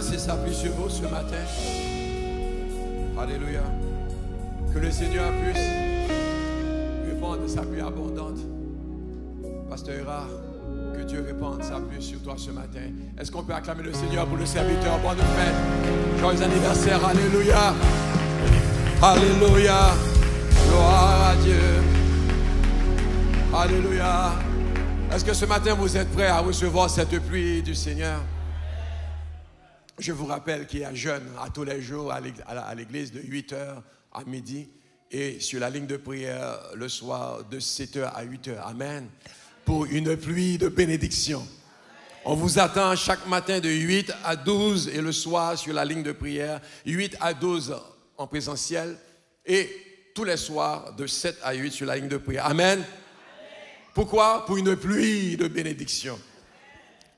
verser sa pluie sur vous ce matin. Alléluia. Que le Seigneur puisse répandre sa pluie abondante. Pasteur Rare, que Dieu répande sa pluie sur toi ce matin. Est-ce qu'on peut acclamer le Seigneur pour le serviteur? Bonne fête. Joyeux anniversaire. Alléluia. Alléluia. Gloire à Dieu. Alléluia. Est-ce que ce matin vous êtes prêts à recevoir cette pluie du Seigneur? Je vous rappelle qu'il y a jeûne à tous les jours à l'église de 8h à midi et sur la ligne de prière le soir de 7h à 8h. Amen. Pour une pluie de bénédiction. On vous attend chaque matin de 8 à 12 et le soir sur la ligne de prière 8 à 12 en présentiel et tous les soirs de 7 à 8 sur la ligne de prière. Amen. Pourquoi? Pour une pluie de bénédiction.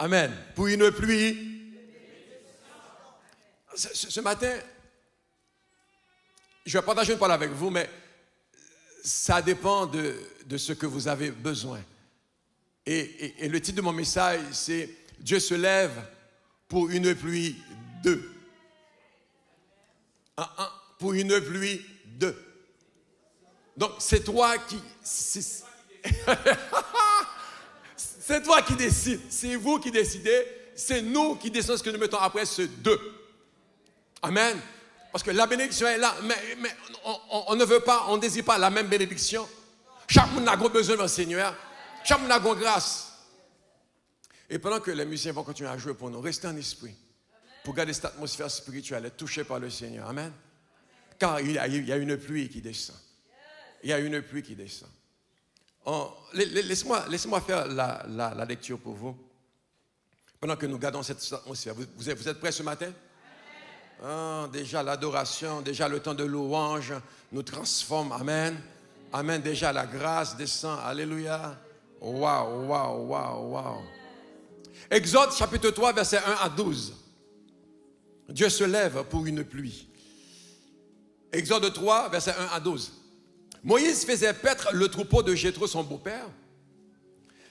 Amen. Pour une pluie. Ce matin, je vais partager une parole avec vous, mais ça dépend de ce que vous avez besoin. Et le titre de mon message, c'est « Dieu se lève pour une pluie de... » Pour une pluie de... Donc, c'est toi qui... C'est toi qui décides. C'est vous qui décidez. C'est nous qui décidons ce que nous mettons après ce « de ». Amen. Parce que la bénédiction est là, mais on ne veut pas, on ne désire pas la même bénédiction. Chaque monde a besoin d'un Seigneur. Chaque monde a grâce. Et pendant que les musiciens vont continuer à jouer pour nous, restez en esprit. Pour garder cette atmosphère spirituelle, être touché par le Seigneur. Amen. Car il y a une pluie qui descend. Il y a une pluie qui descend. Laissez-moi faire la lecture pour vous. Pendant que nous gardons cette atmosphère. Vous êtes prêts ce matin? Ah, déjà l'adoration, déjà le temps de louange nous transforme. Amen. Amen. Déjà la grâce descend. Alléluia. Waouh, waouh, waouh, waouh. Exode chapitre 3, verset 1 à 12. Dieu se lève pour une pluie. Exode 3, verset 1 à 12. Moïse faisait paître le troupeau de Jéthro, son beau-père,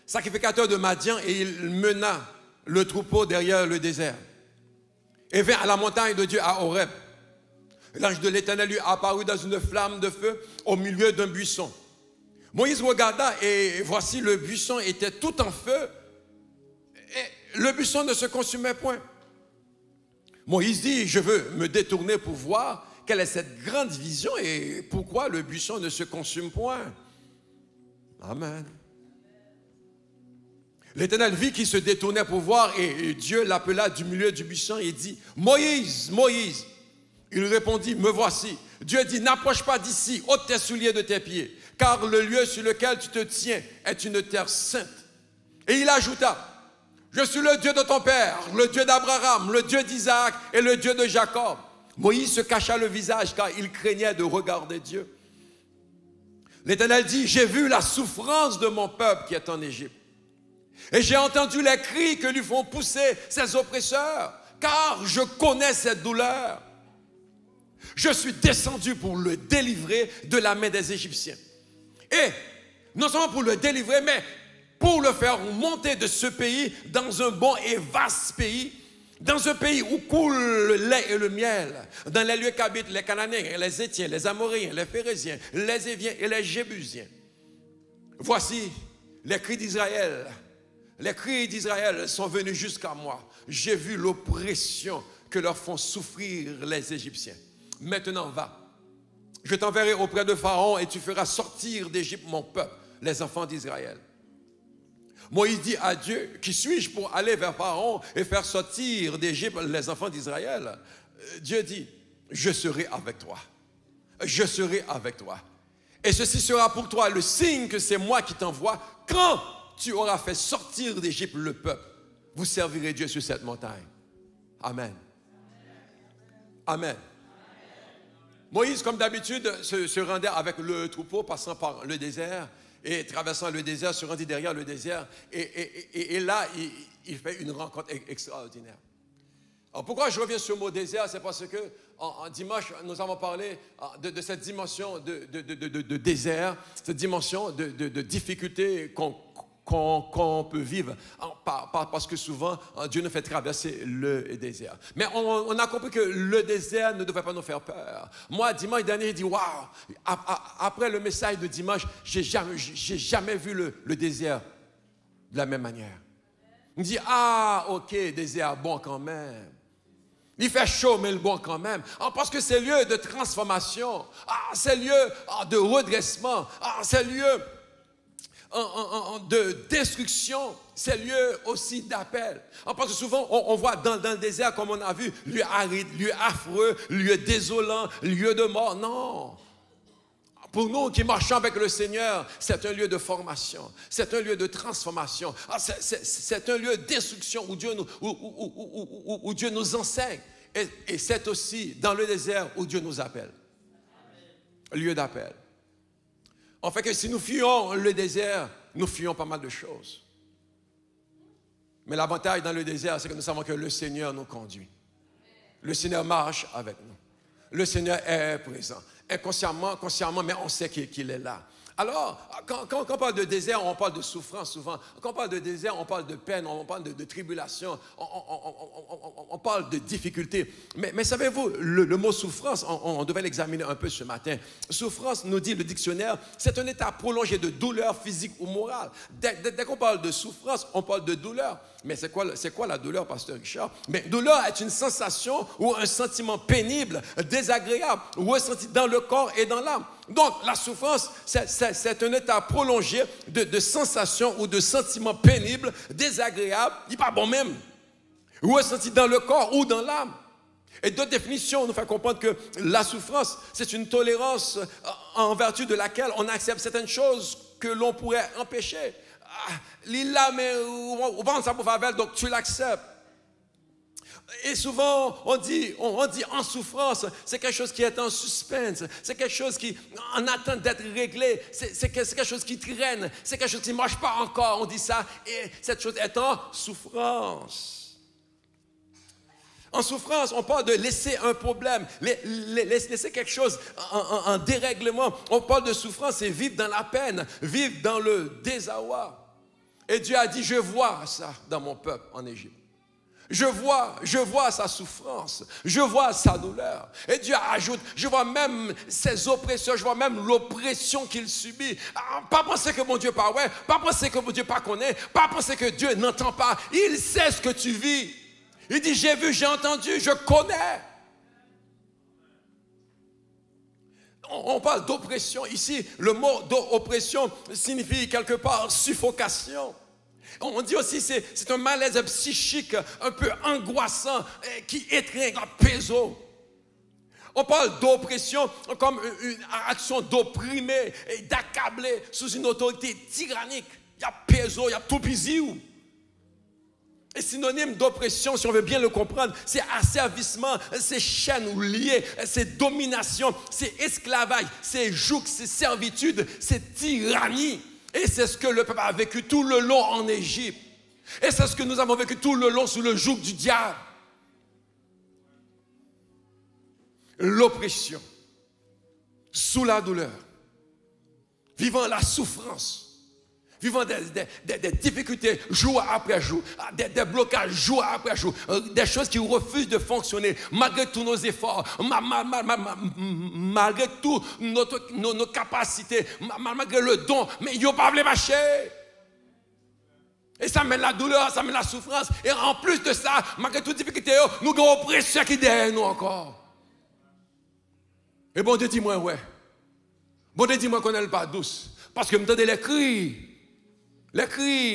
sacrificateur de Madian, et il mena le troupeau derrière le désert. Et vint à la montagne de Dieu à Horeb. L'ange de l'Éternel lui apparut dans une flamme de feu au milieu d'un buisson. Moïse regarda et voici le buisson était tout en feu et le buisson ne se consumait point. Moïse dit, je veux me détourner pour voir quelle est cette grande vision et pourquoi le buisson ne se consume point. Amen. L'Éternel vit qu'il se détournait pour voir et Dieu l'appela du milieu du buisson et dit, Moïse, Moïse. Il répondit, me voici. Dieu dit, n'approche pas d'ici, ôte tes souliers de tes pieds, car le lieu sur lequel tu te tiens est une terre sainte. Et il ajouta, je suis le Dieu de ton père, le Dieu d'Abraham, le Dieu d'Isaac et le Dieu de Jacob. Moïse se cacha le visage car il craignait de regarder Dieu. L'Éternel dit, j'ai vu la souffrance de mon peuple qui est en Égypte. Et j'ai entendu les cris que lui font pousser ses oppresseurs, car je connais cette douleur. Je suis descendu pour le délivrer de la main des Égyptiens. Et non seulement pour le délivrer, mais pour le faire monter de ce pays dans un bon et vaste pays, dans un pays où coule le lait et le miel, dans les lieux qu'habitent les Cananéens, les Héthiens, les Amoréens, les Phéréziens, les Éviens et les Jébusiens. Voici les cris d'Israël. Les cris d'Israël sont venus jusqu'à moi. J'ai vu l'oppression que leur font souffrir les Égyptiens. Maintenant, va. Je t'enverrai auprès de Pharaon et tu feras sortir d'Égypte mon peuple, les enfants d'Israël. Moïse dit à Dieu, qui suis-je pour aller vers Pharaon et faire sortir d'Égypte les enfants d'Israël? Dieu dit, je serai avec toi. Je serai avec toi. Et ceci sera pour toi le signe que c'est moi qui t'envoie quand tu auras fait sortir d'Égypte le peuple. Vous servirez Dieu sur cette montagne. Amen. Amen. Moïse, comme d'habitude, se rendait avec le troupeau, passant par le désert, et traversant le désert, se rendit derrière le désert, et là, il fait une rencontre extraordinaire. Alors, pourquoi je reviens sur le mot désert? C'est parce que en dimanche, nous avons parlé de cette dimension de désert, cette dimension de difficulté qu'on peut vivre, parce que souvent, Dieu nous fait traverser le désert. Mais on a compris que le désert ne devrait pas nous faire peur. Moi, dimanche dernier, j'ai dit, waouh, après le message de dimanche, j'ai jamais vu le désert de la même manière. On dit, ah, ok, désert, bon quand même. Il fait chaud, mais le bon quand même. Parce que c'est lieu de transformation. C'est lieu de redressement. C'est lieu de destruction. C'est lieu aussi d'appel. Parce que souvent, on voit dans le désert, comme on a vu, lieu aride, lieu affreux, lieu désolant, lieu de mort. Non. Pour nous qui marchons avec le Seigneur, c'est un lieu de formation, c'est un lieu de transformation, c'est un lieu d'instruction où Dieu nous enseigne. Et c'est aussi dans le désert où Dieu nous appelle. Lieu d'appel. En fait que si nous fuyons le désert, nous fuyons pas mal de choses. Mais l'avantage dans le désert, c'est que nous savons que le Seigneur nous conduit. Le Seigneur marche avec nous. Le Seigneur est présent. Inconsciemment, consciemment, mais on sait qu'il est là. Alors, quand on parle de désert, on parle de souffrance souvent. Quand on parle de désert, on parle de peine, on parle de tribulation, on parle de difficulté. Mais savez-vous, le mot souffrance, on devait l'examiner un peu ce matin. Souffrance, nous dit le dictionnaire, c'est un état prolongé de douleur physique ou morale. Dès qu'on parle de souffrance, on parle de douleur. Mais c'est quoi la douleur, pasteur Richard? Mais douleur est une sensation ou un sentiment pénible, désagréable, ressenti dans le corps et dans l'âme. Donc, la souffrance, c'est un état prolongé de sensations ou de sentiments pénibles, désagréables, il n'est pas bon même, ressenti dans le corps ou dans l'âme. Et d'autres définitions nous font comprendre que la souffrance, c'est une tolérance en vertu de laquelle on accepte certaines choses que l'on pourrait empêcher. Lila, mais on va en savoir avec, donc tu l'acceptes. Et souvent, on dit en souffrance, c'est quelque chose qui est en suspense, c'est quelque chose qui en attend d'être réglé, c'est quelque chose qui traîne, c'est quelque chose qui ne marche pas encore, on dit ça, et cette chose est en souffrance. En souffrance, on parle de laisser un problème, laisser quelque chose en dérèglement. On parle de souffrance, c'est vivre dans la peine, vivre dans le désarroi. Et Dieu a dit, je vois ça dans mon peuple en Égypte. Je vois sa souffrance, je vois sa douleur. Et Dieu ajoute, je vois même ses oppresseurs, je vois même l'oppression qu'il subit. Pas penser que mon Dieu pas ouais, pas penser que mon Dieu pas connaît, pas penser que Dieu n'entend pas. Il sait ce que tu vis. Il dit, j'ai vu, j'ai entendu, je connais. On parle d'oppression. Ici, le mot d'oppression signifie quelque part suffocation. On dit aussi que c'est un malaise psychique un peu angoissant qui étreint, péso. On parle d'oppression comme une action d'opprimer et d'accabler sous une autorité tyrannique. Il y a péso, il y a tout pisiou. Et synonyme d'oppression, si on veut bien le comprendre, c'est asservissement, c'est chaîne ou lié, c'est domination, c'est esclavage, c'est joug, c'est servitude, c'est tyrannie. Et c'est ce que le peuple a vécu tout le long en Égypte. Et c'est ce que nous avons vécu tout le long sous le joug du diable. L'oppression, sous la douleur, vivant la souffrance. Vivant des difficultés jour après jour, des blocages jour après jour, des choses qui refusent de fonctionner malgré tous nos efforts, malgré toutes nos capacités, malgré le don, mais il n'y a pas de marcher. Et ça mène la douleur, ça mène la souffrance. Et en plus de ça, malgré toutes les difficultés, nous avons une oppression qui est derrière nous encore. Et bon Dieu dis-moi, ouais. Bon Dieu dis-moi qu'on n'est pas douce. Parce que me donne les cris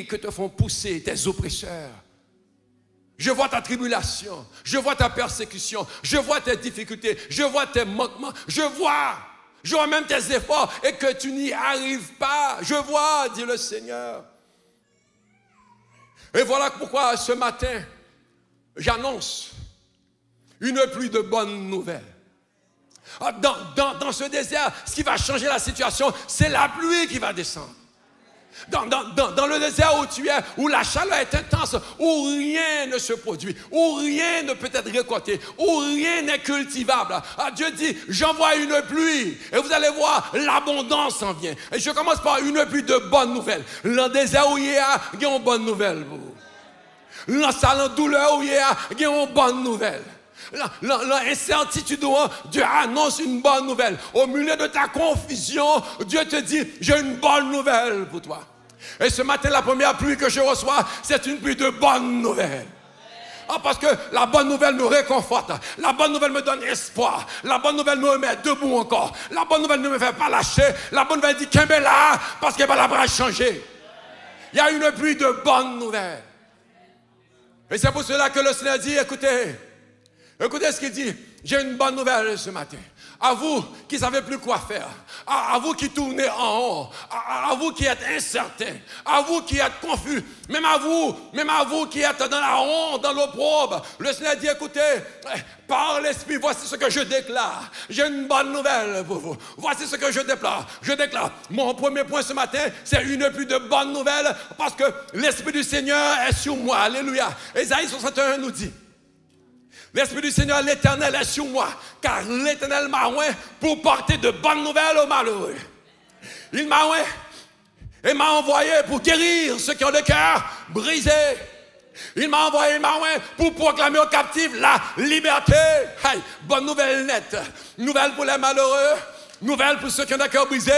que te font pousser tes oppresseurs. Je vois ta tribulation, je vois ta persécution, je vois tes difficultés, je vois tes manquements, je vois même tes efforts et que tu n'y arrives pas. Je vois, dit le Seigneur. Et voilà pourquoi ce matin, j'annonce une pluie de bonnes nouvelles. Dans ce désert, ce qui va changer la situation, c'est la pluie qui va descendre. Dans le désert où tu es, où la chaleur est intense, où rien ne se produit, où rien ne peut être récolté, où rien n'est cultivable. Dieu dit, j'envoie une pluie et vous allez voir, l'abondance en vient. Et je commence par une pluie de bonnes nouvelles. Le désert où il y a une bonne nouvelle. Dans la douleur où il y a une bonne nouvelle. L'incertitude, Dieu annonce une bonne nouvelle. Au milieu de ta confusion, Dieu te dit, j'ai une bonne nouvelle pour toi. Et ce matin, la première pluie que je reçois, c'est une pluie de bonnes nouvelles. Parce que la bonne nouvelle me réconforte. La bonne nouvelle me donne espoir. La bonne nouvelle me met debout encore. La bonne nouvelle ne me fait pas lâcher. La bonne nouvelle dit qu'elle est là parce qu'elle va la bras changer. Il y a une pluie de bonnes nouvelles. Et c'est pour cela que le Seigneur dit, écoutez ce qu'il dit. J'ai une bonne nouvelle ce matin. À vous qui ne savez plus quoi faire. À vous qui tournez en haut. À vous qui êtes incertains. À vous qui êtes confus. Même à vous qui êtes dans la honte, dans l'opprobre. Le Seigneur dit, écoutez, par l'Esprit, voici ce que je déclare. J'ai une bonne nouvelle pour vous. Voici ce que je déclare. Je déclare. Mon premier point ce matin, c'est une pluie de bonnes nouvelles parce que l'Esprit du Seigneur est sur moi. Alléluia. Ésaïe 61 nous dit, l'Esprit du Seigneur, l'Éternel est sur moi, car l'Éternel m'a oint pour porter de bonnes nouvelles aux malheureux. Il m'a oint et m'a envoyé pour guérir ceux qui ont le cœur brisé. Il m'a envoyé, il m'a oint pour proclamer aux captifs la liberté. Hey, bonne nouvelle nette, nouvelle pour les malheureux, nouvelle pour ceux qui ont le cœur brisé,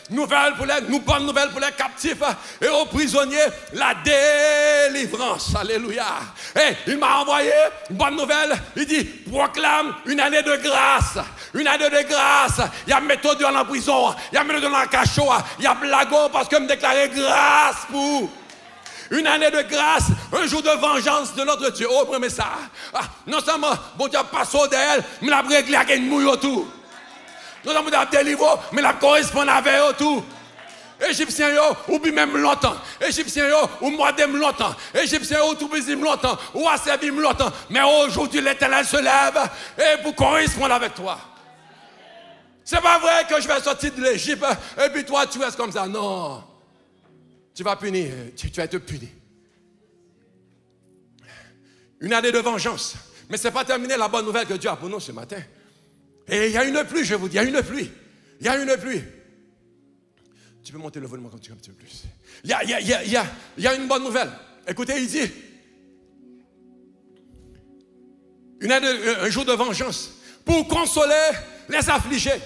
bonne nouvelle pour les captifs et aux prisonniers, la délivrance. Alléluia. Et il m'a envoyé une bonne nouvelle. Il dit, proclame une année de grâce. Une année de grâce. Il y a méthode dans la prison. Il y a méthode dans la cachot. Il y a blago parce que me déclarer grâce pour. Une année de grâce, un jour de vengeance de notre Dieu. Oh, prenez ça. Non seulement, bon Dieu passe au d'elle, mais la réglé avec une mouille autour. Nous avons délivré, mais la correspond avec tout. Égyptiens, ou bien même longtemps. Égyptiens, ou moi d'aime longtemps. Égyptiens, ou tout baiser longtemps. Ou asservir longtemps. Mais aujourd'hui, l'Éternel se lève et pour correspondre avec toi. C'est pas vrai que je vais sortir de l'Égypte et puis toi, tu restes comme ça. Non. Tu vas punir. Tu vas être puni. Une année de vengeance. Mais ce n'est pas terminé la bonne nouvelle que Dieu a pour nous ce matin. Et il y a une pluie, je vous dis, il y a une pluie. Il y a une pluie. Tu peux monter le volume quand tu veux un petit peu plus. Il y a une bonne nouvelle. Écoutez, il dit, un jour de vengeance pour consoler les affligés,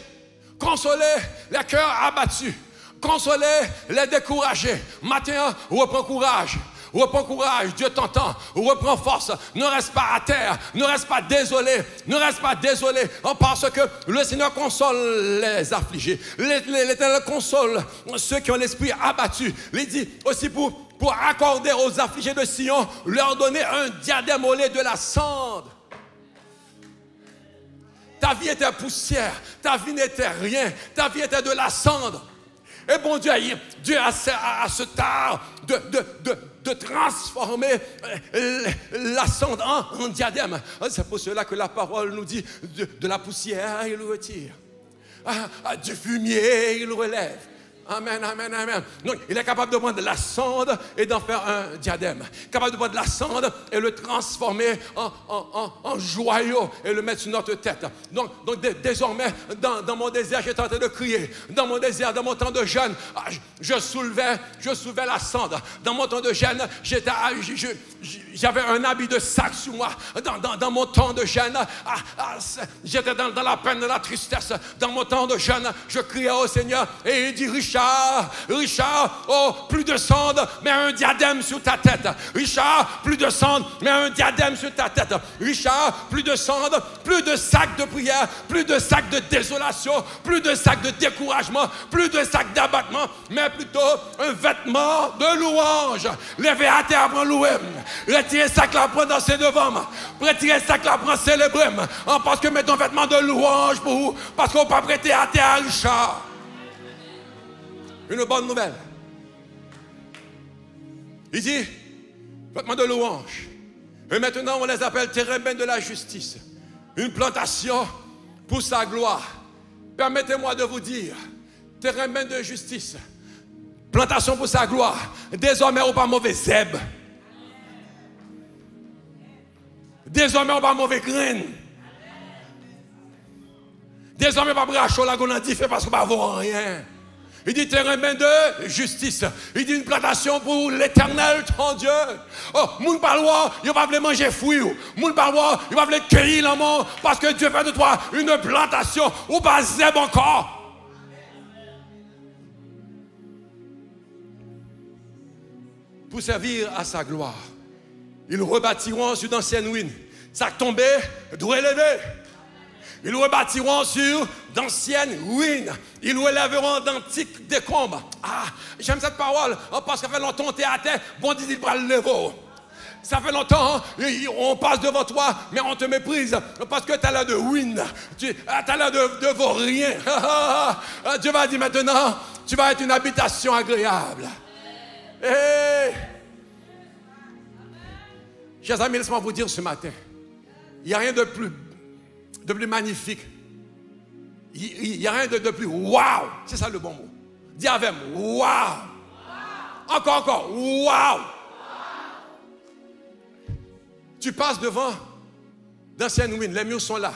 consoler les cœurs abattus, consoler les découragés. Matin, reprends courage. Reprends courage, Dieu t'entend. Reprends force. Ne reste pas à terre. Ne reste pas désolé. Ne reste pas désolé. Parce que le Seigneur console les affligés. L'Éternel console ceux qui ont l'esprit abattu. Il dit aussi pour accorder aux affligés de Sion, leur donner un diadème au lait de la cendre. Ta vie était poussière. Ta vie n'était rien. Ta vie était de la cendre. Et bon Dieu a ce tard de transformer la cendre en diadème. C'est pour cela que la parole nous dit de la poussière, il retire. Du fumier, il relève. Amen, amen, amen. Donc, il est capable de prendre la cendre et d'en faire un diadème. Capable de prendre la cendre et le transformer en joyau et le mettre sur notre tête. Donc désormais, dans mon désert, j'étais en train de crier. Dans mon désert, dans mon temps de jeûne, je soulevais la cendre. Dans mon temps de jeûne, j'avais un habit de sac sur moi. Dans mon temps de jeûne, j'étais dans la peine, dans la tristesse. Dans mon temps de jeûne, je criais au Seigneur et il dit, Richard, oh, plus de cendre, mais un diadème sur ta tête. Richard, plus de cendre, mais un diadème sur ta tête. Richard, plus de cendre, plus de sacs de prière, plus de sacs de désolation, plus de sacs de découragement, plus de sacs d'abattement, mais plutôt un vêtement de louange. Levez à terre, prends louer. Retirez sac là, prends danser devant moi. Retirez sac là, prends célébrer. Parce que mets ton vêtement de louange pour vous, parce qu'on ne peut pas prêter à terre à Richard. Une bonne nouvelle. Il dit, vêtements de louange. Et maintenant, on les appelle térébinthes de la justice. Une plantation pour sa gloire. Permettez-moi de vous dire, térébinthes de justice. Plantation pour sa gloire. Désormais, on pas mauvais zèbre. Désormais, on pas mauvais graine. Désormais, on pas bracho la gonadi fait parce qu'on va voir rien. Il dit terrain de justice. Il dit une plantation pour l'éternel ton Dieu. Oh, moun parloir, il va vouloir manger fruit. Moun parloir, il va vouloir cueillir l'amour parce que Dieu fait de toi une plantation ou pas zèbre encore. Pour servir à sa gloire. Ils rebâtiront sur d'anciennes ruines. Ça tombé, doit élever. Ils rebâtiront sur d'anciennes ruines. Ils relèveront d'antiques décombres. Ah, j'aime cette parole. Parce que ça fait longtemps que tu es à terre. Bon, dis-il, pas le lever. Ça fait longtemps, on passe devant toi, mais on te méprise. Parce que tu as l'air de ruine. Tu as l'air de vaurien. Dieu va dire maintenant, tu vas être une habitation agréable. Hey. Chers amis, laissez-moi vous dire ce matin, il n'y a rien de plus magnifique. Il n'y a rien de plus waouh. C'est ça le bon mot. Dis avec moi, waouh. Encore, waouh. Tu passes devant d'anciennes ruines, les murs sont là,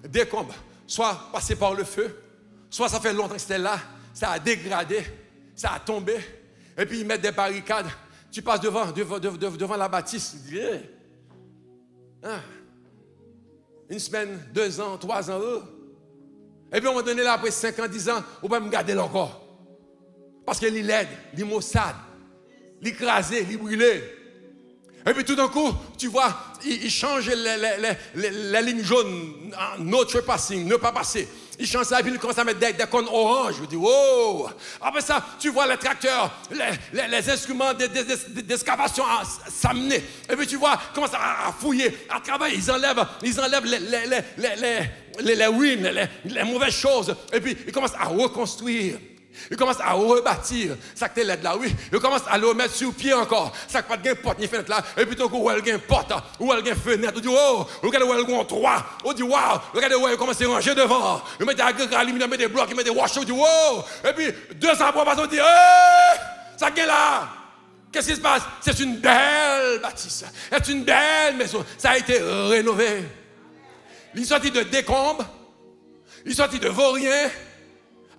décombres, soit passés par le feu, soit ça fait longtemps que c'était là, ça a dégradé, ça a tombé, et puis ils mettent des barricades. Tu passes devant la bâtisse. Une semaine, 2 ans, 3 ans. Et puis à un moment donné, là, après 5 ans, 10 ans, on va me garder là encore. Parce qu'il est laid, il est maussade, il est écrasé, il est brûlé. Et puis tout d'un coup, tu vois, il change les lignes jaunes, no trespassing, ne pas passer. Il change ça et puis il commence à mettre des cônes orange. Je dis, wow! Après ça, tu vois les tracteurs, les instruments d'excavation s'amener. Et puis tu vois, ils commencent à fouiller, à travailler. Ils enlèvent les ruines, les mauvaises choses. Et puis ils commencent à reconstruire. Ils commencent à rebâtir. Ça que l'aide là, oui. Ils commencent à le remettre sur pied encore. Ça que pas de porte ni fenêtre là. Et puis tout coup, où elle a une porte, où elle a une fenêtre. On dit, oh, regardez où elle a un toit. On dit, waouh, regardez où elle commence à ranger devant. Ils mettent des aluminium, ils mettent des blocs, ils mettent des washers. On dit, wow. Et puis 200 après, on dit, ça qui est là. Qu'est-ce qui se passe? C'est une belle bâtisse. C'est une belle maison. Ça a été rénové. Il est sorti de décombres. Il est sorti de vaurien.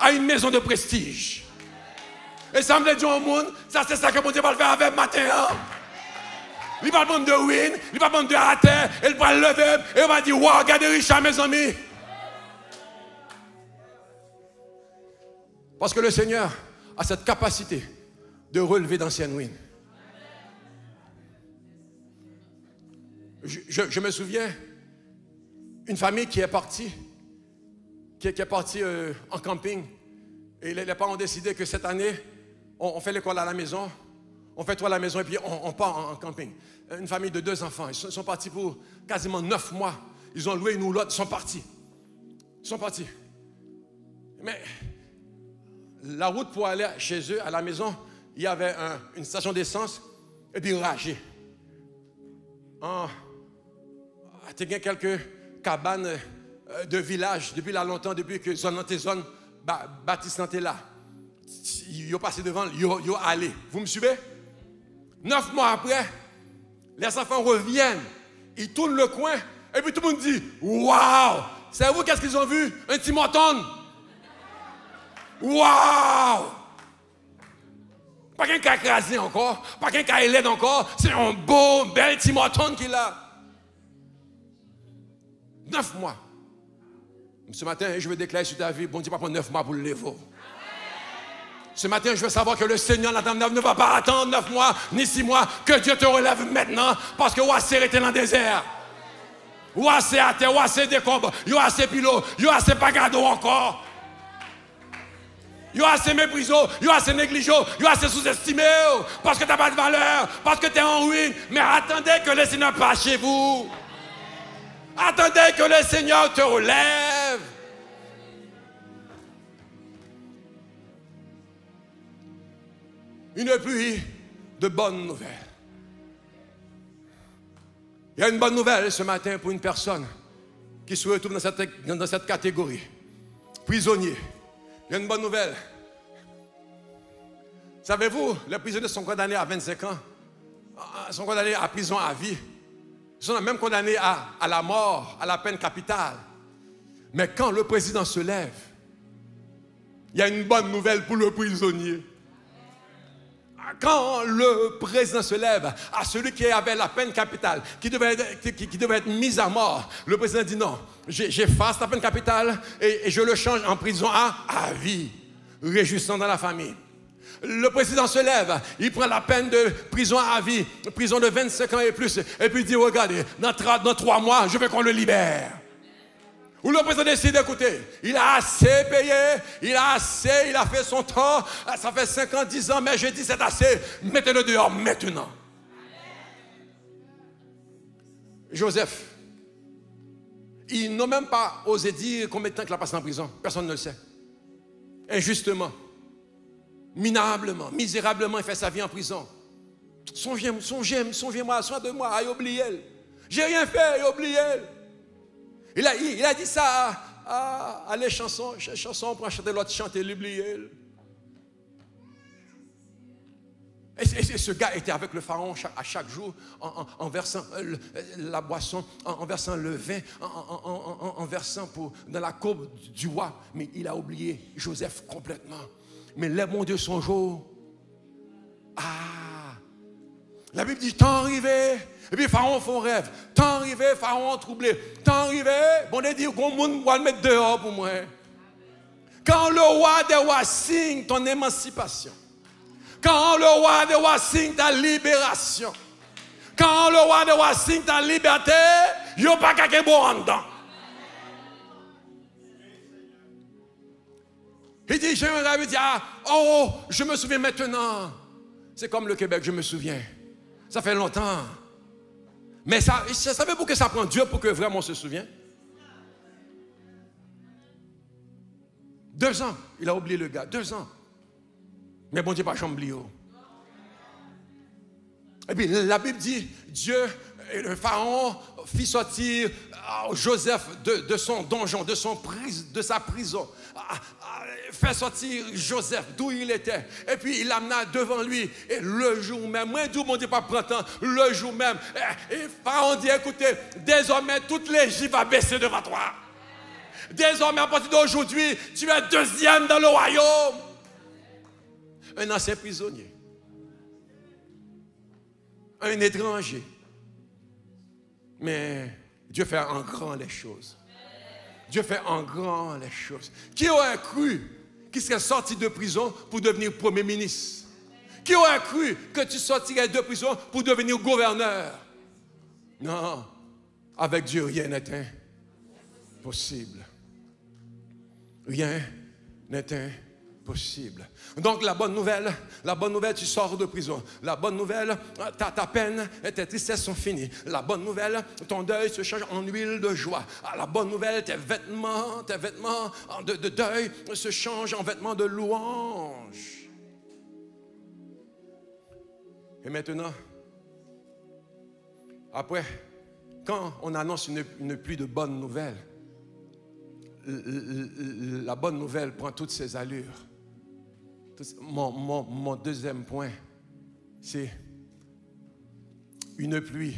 À une maison de prestige. Et ça me dit au monde, ça c'est ça que mon Dieu va le faire avec matin. Hein? Il va prendre de ruines, il va prendre de à terre, il va le lever, et il va dire, wow, regardez Richard, mes amis. Parce que le Seigneur a cette capacité de relever d'anciennes ruines. Je me souviens, une famille qui est partie en camping. Et les parents ont décidé que cette année, on fait l'école à la maison, on fait tout à la maison et puis on part en camping. Une famille de 2 enfants, ils sont partis pour quasiment 9 mois. Ils ont loué une roulotte, ils sont partis. Ils sont partis. Mais la route pour aller chez eux, à la maison, il y avait une station d'essence et puis ragé. Il y a quelques cabanes de village, depuis là longtemps, depuis que zone bâtisse est là. Ils ont passé devant, ils ont allé. Vous me suivez? 9 mois après, les enfants reviennent, ils tournent le coin, et puis tout le monde dit, waouh! C'est vous, qu'est-ce qu'ils ont vu? Un timoton! Waouh! Pas qu'un cas écrasé encore, pas qu'un cas laid encore, c'est un beau, bel timoton qu'il a. 9 mois. Ce matin, je veux déclarer sur ta vie, bon Dieu, pas prendre 9 mois pour le lever. Ce matin, je veux savoir que le Seigneur, la Dame ne va pas attendre 9 mois, ni 6 mois, que Dieu te relève maintenant, parce que Wasser était dans le désert. Wasser à terre, Wasser décombre, Wasser pilot, Wasser pagado encore. Wasser méprisé, Wasser négligé, Wasser sous-estimé, parce que tu n'as pas de valeur, parce que tu es en ruine. Mais attendez que le Seigneur passe chez vous. Attendez que le Seigneur te relève. Une pluie de bonnes nouvelles. Il y a une bonne nouvelle ce matin pour une personne qui se retrouve dans cette catégorie. Prisonnier. Il y a une bonne nouvelle. Savez-vous, les prisonniers sont condamnés à 25 ans. Ils sont condamnés à prison à vie. Ils sont même condamnés à la mort, à la peine capitale. Mais quand le président se lève, il y a une bonne nouvelle pour le prisonnier. Quand le président se lève, à celui qui avait la peine capitale, qui devait être mis à mort, le président dit non, j'efface la peine capitale et je le change en prison à vie, réjouissant dans la famille. Le président se lève, il prend la peine de prison à vie, prison de 25 ans et plus, et puis il dit, regardez, dans 3 mois, je veux qu'on le libère. Ou le président décide d'écouter, il a assez payé, il a fait son temps, ça fait 5 ans, 10 ans, mais je dis c'est assez, mettez-le dehors maintenant. Joseph, ils n'ont même pas osé dire combien de temps qu'il a passé en prison, personne ne le sait. Injustement, minablement, misérablement, il fait sa vie en prison. Songez-moi, soin de moi, aïe, oubliez. J'ai rien fait, oubliez. Il a dit ça à les chansons pour chanter l'autre chant et l'oublier. Et ce gars était avec le pharaon à chaque jour en versant la boisson, en versant le vin, en versant dans la courbe du roi. Mais il a oublié Joseph complètement. Mais les mon Dieu, son jour. La Bible dit, temps arrivé. Et puis Pharaon fait un rêve. Temps arrivé, Pharaon troublé. Temps arrivé, bon Dieu dit, qu'on monde va le mettre dehors pour moi. Quand le roi des rois signe ton émancipation. Quand le roi des rois signe ta libération. Quand le roi des rois signe ta liberté, il n'y a pas qu'à bon en dedans. Il dit, j'ai un rêve, il dit, je me souviens maintenant. C'est comme le Québec, je me souviens. Ça fait longtemps. Mais ça, savez-vous que ça prend Dieu pour que vraiment on se souvienne? 2 ans, il a oublié le gars, 2 ans. Mais bon Dieu, pas oublié. Et puis la Bible dit, Dieu, le pharaon fit sortir Joseph de son donjon, de sa prison. Fait sortir Joseph d'où il était. Et puis il l'amena devant lui. Et le jour même, moi je mon Dieu pas prend temps, le jour même, et Pharaon dit, écoutez, désormais toute l'Égypte va baisser devant toi. Désormais, à partir d'aujourd'hui, tu es 2e dans le royaume. Un ancien prisonnier. Un étranger. Mais Dieu fait en grand les choses. Dieu fait en grand les choses. Qui aurait cru qu'il serait sorti de prison pour devenir premier ministre? Qui aurait cru que tu sortirais de prison pour devenir gouverneur? Non, avec Dieu, rien n'est impossible. Rien n'est impossible. Donc la bonne nouvelle, tu sors de prison. La bonne nouvelle, ta peine et tes tristesses sont finies. La bonne nouvelle, ton deuil se change en huile de joie. La bonne nouvelle, tes vêtements de deuil se changent en vêtements de louange. Et maintenant, après, quand on annonce une pluie de bonnes nouvelles, la bonne nouvelle prend toutes ses allures. Mon deuxième point, c'est une pluie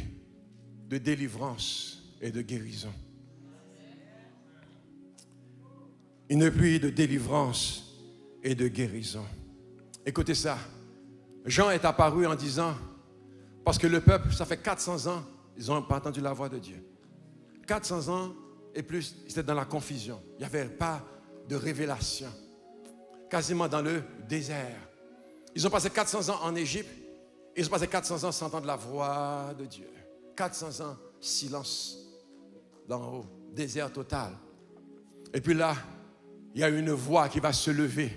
de délivrance et de guérison. Une pluie de délivrance et de guérison. Écoutez ça. Jean est apparu en disant, parce que le peuple, ça fait 400 ans, ils n'ont pas entendu la voix de Dieu. 400 ans et plus, ils étaient dans la confusion. Il n'y avait pas de révélation. Quasiment dans le désert. Ils ont passé 400 ans en Égypte. Ils ont passé 400 ans sans entendre la voix de Dieu. 400 ans, silence d'en haut, désert total. Et puis là, il y a une voix qui va se lever.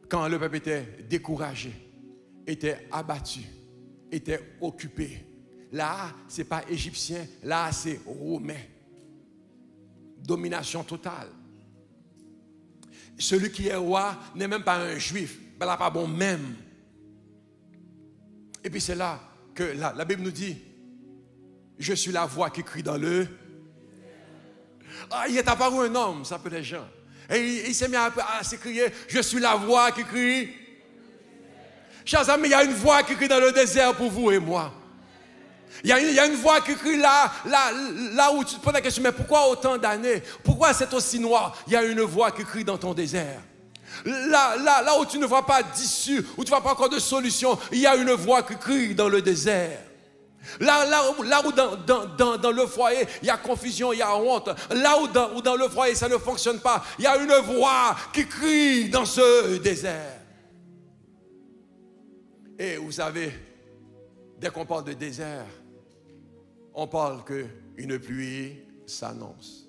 Quand le peuple était découragé, était abattu, était occupé. Là, ce n'est pas égyptien, là, c'est romain. Domination totale. Celui qui est roi n'est même pas un juif, mais là, pas bon même. Et puis c'est là que la Bible nous dit, je suis la voix qui crie dans le... il est apparu un homme, ça s'appelait Jean. Et il s'est mis à s'écrier, je suis la voix qui crie. Chers amis, il y a une voix qui crie dans le désert pour vous et moi. Il y a une voix qui crie là où tu te poses la question, mais pourquoi autant d'années? Pourquoi c'est aussi noir? Il y a une voix qui crie dans ton désert. Là où tu ne vois pas d'issue, où tu ne vois pas encore de solution, il y a une voix qui crie dans le désert. Là où dans le foyer, il y a confusion, il y a honte. Là où dans le foyer, ça ne fonctionne pas, il y a une voix qui crie dans ce désert. Et vous savez, dès qu'on parle de désert, on parle qu'une pluie s'annonce.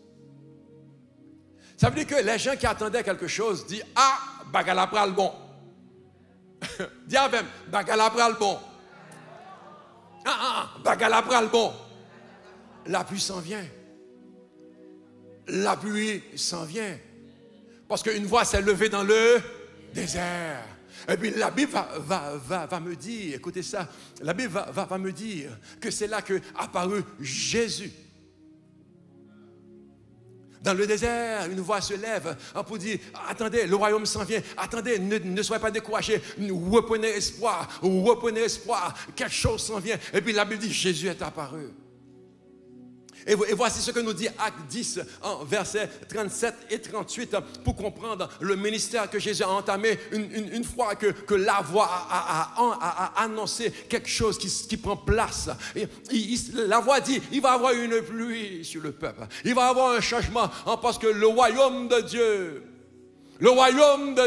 Ça veut dire que les gens qui attendaient quelque chose disent, ah, bagala pral bon. Dis avec, bagala pral bon. Bagala pral bon. La pluie s'en vient. La pluie s'en vient. Parce qu'une voix s'est levée dans le désert. Et puis la Bible va me dire, écoutez ça, la Bible va me dire que c'est là que apparut Jésus. Dans le désert, une voix se lève pour dire, attendez, le royaume s'en vient, attendez, ne soyez pas découragés, reprenez espoir, quelque chose s'en vient. Et puis la Bible dit, Jésus est apparu. Et voici ce que nous dit Acte 10, en versets 37 et 38, pour comprendre le ministère que Jésus a entamé une fois que la voix a annoncé quelque chose qui prend place. Et la voix dit, il va y avoir une pluie sur le peuple. Il va y avoir un changement, parce que le royaume de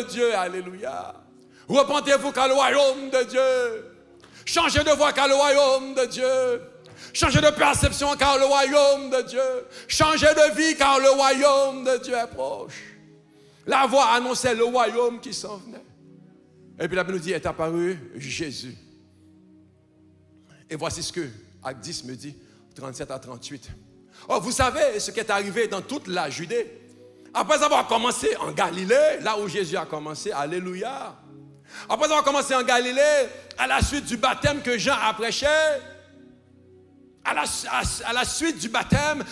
Dieu, alléluia. Repentez-vous car le royaume de Dieu. Changez de voix car le royaume de Dieu. Changez de perception car le royaume de Dieu. Changez de vie car le royaume de Dieu est proche. La voix annonçait le royaume qui s'en venait. Et puis la Bible nous dit, est apparu Jésus. Et voici ce que Acte 10 me dit, 37 à 38. Oh, vous savez ce qui est arrivé dans toute la Judée. Après avoir commencé en Galilée, là où Jésus a commencé, alléluia. Après avoir commencé en Galilée, à la suite du baptême que Jean a prêché, à la suite du baptême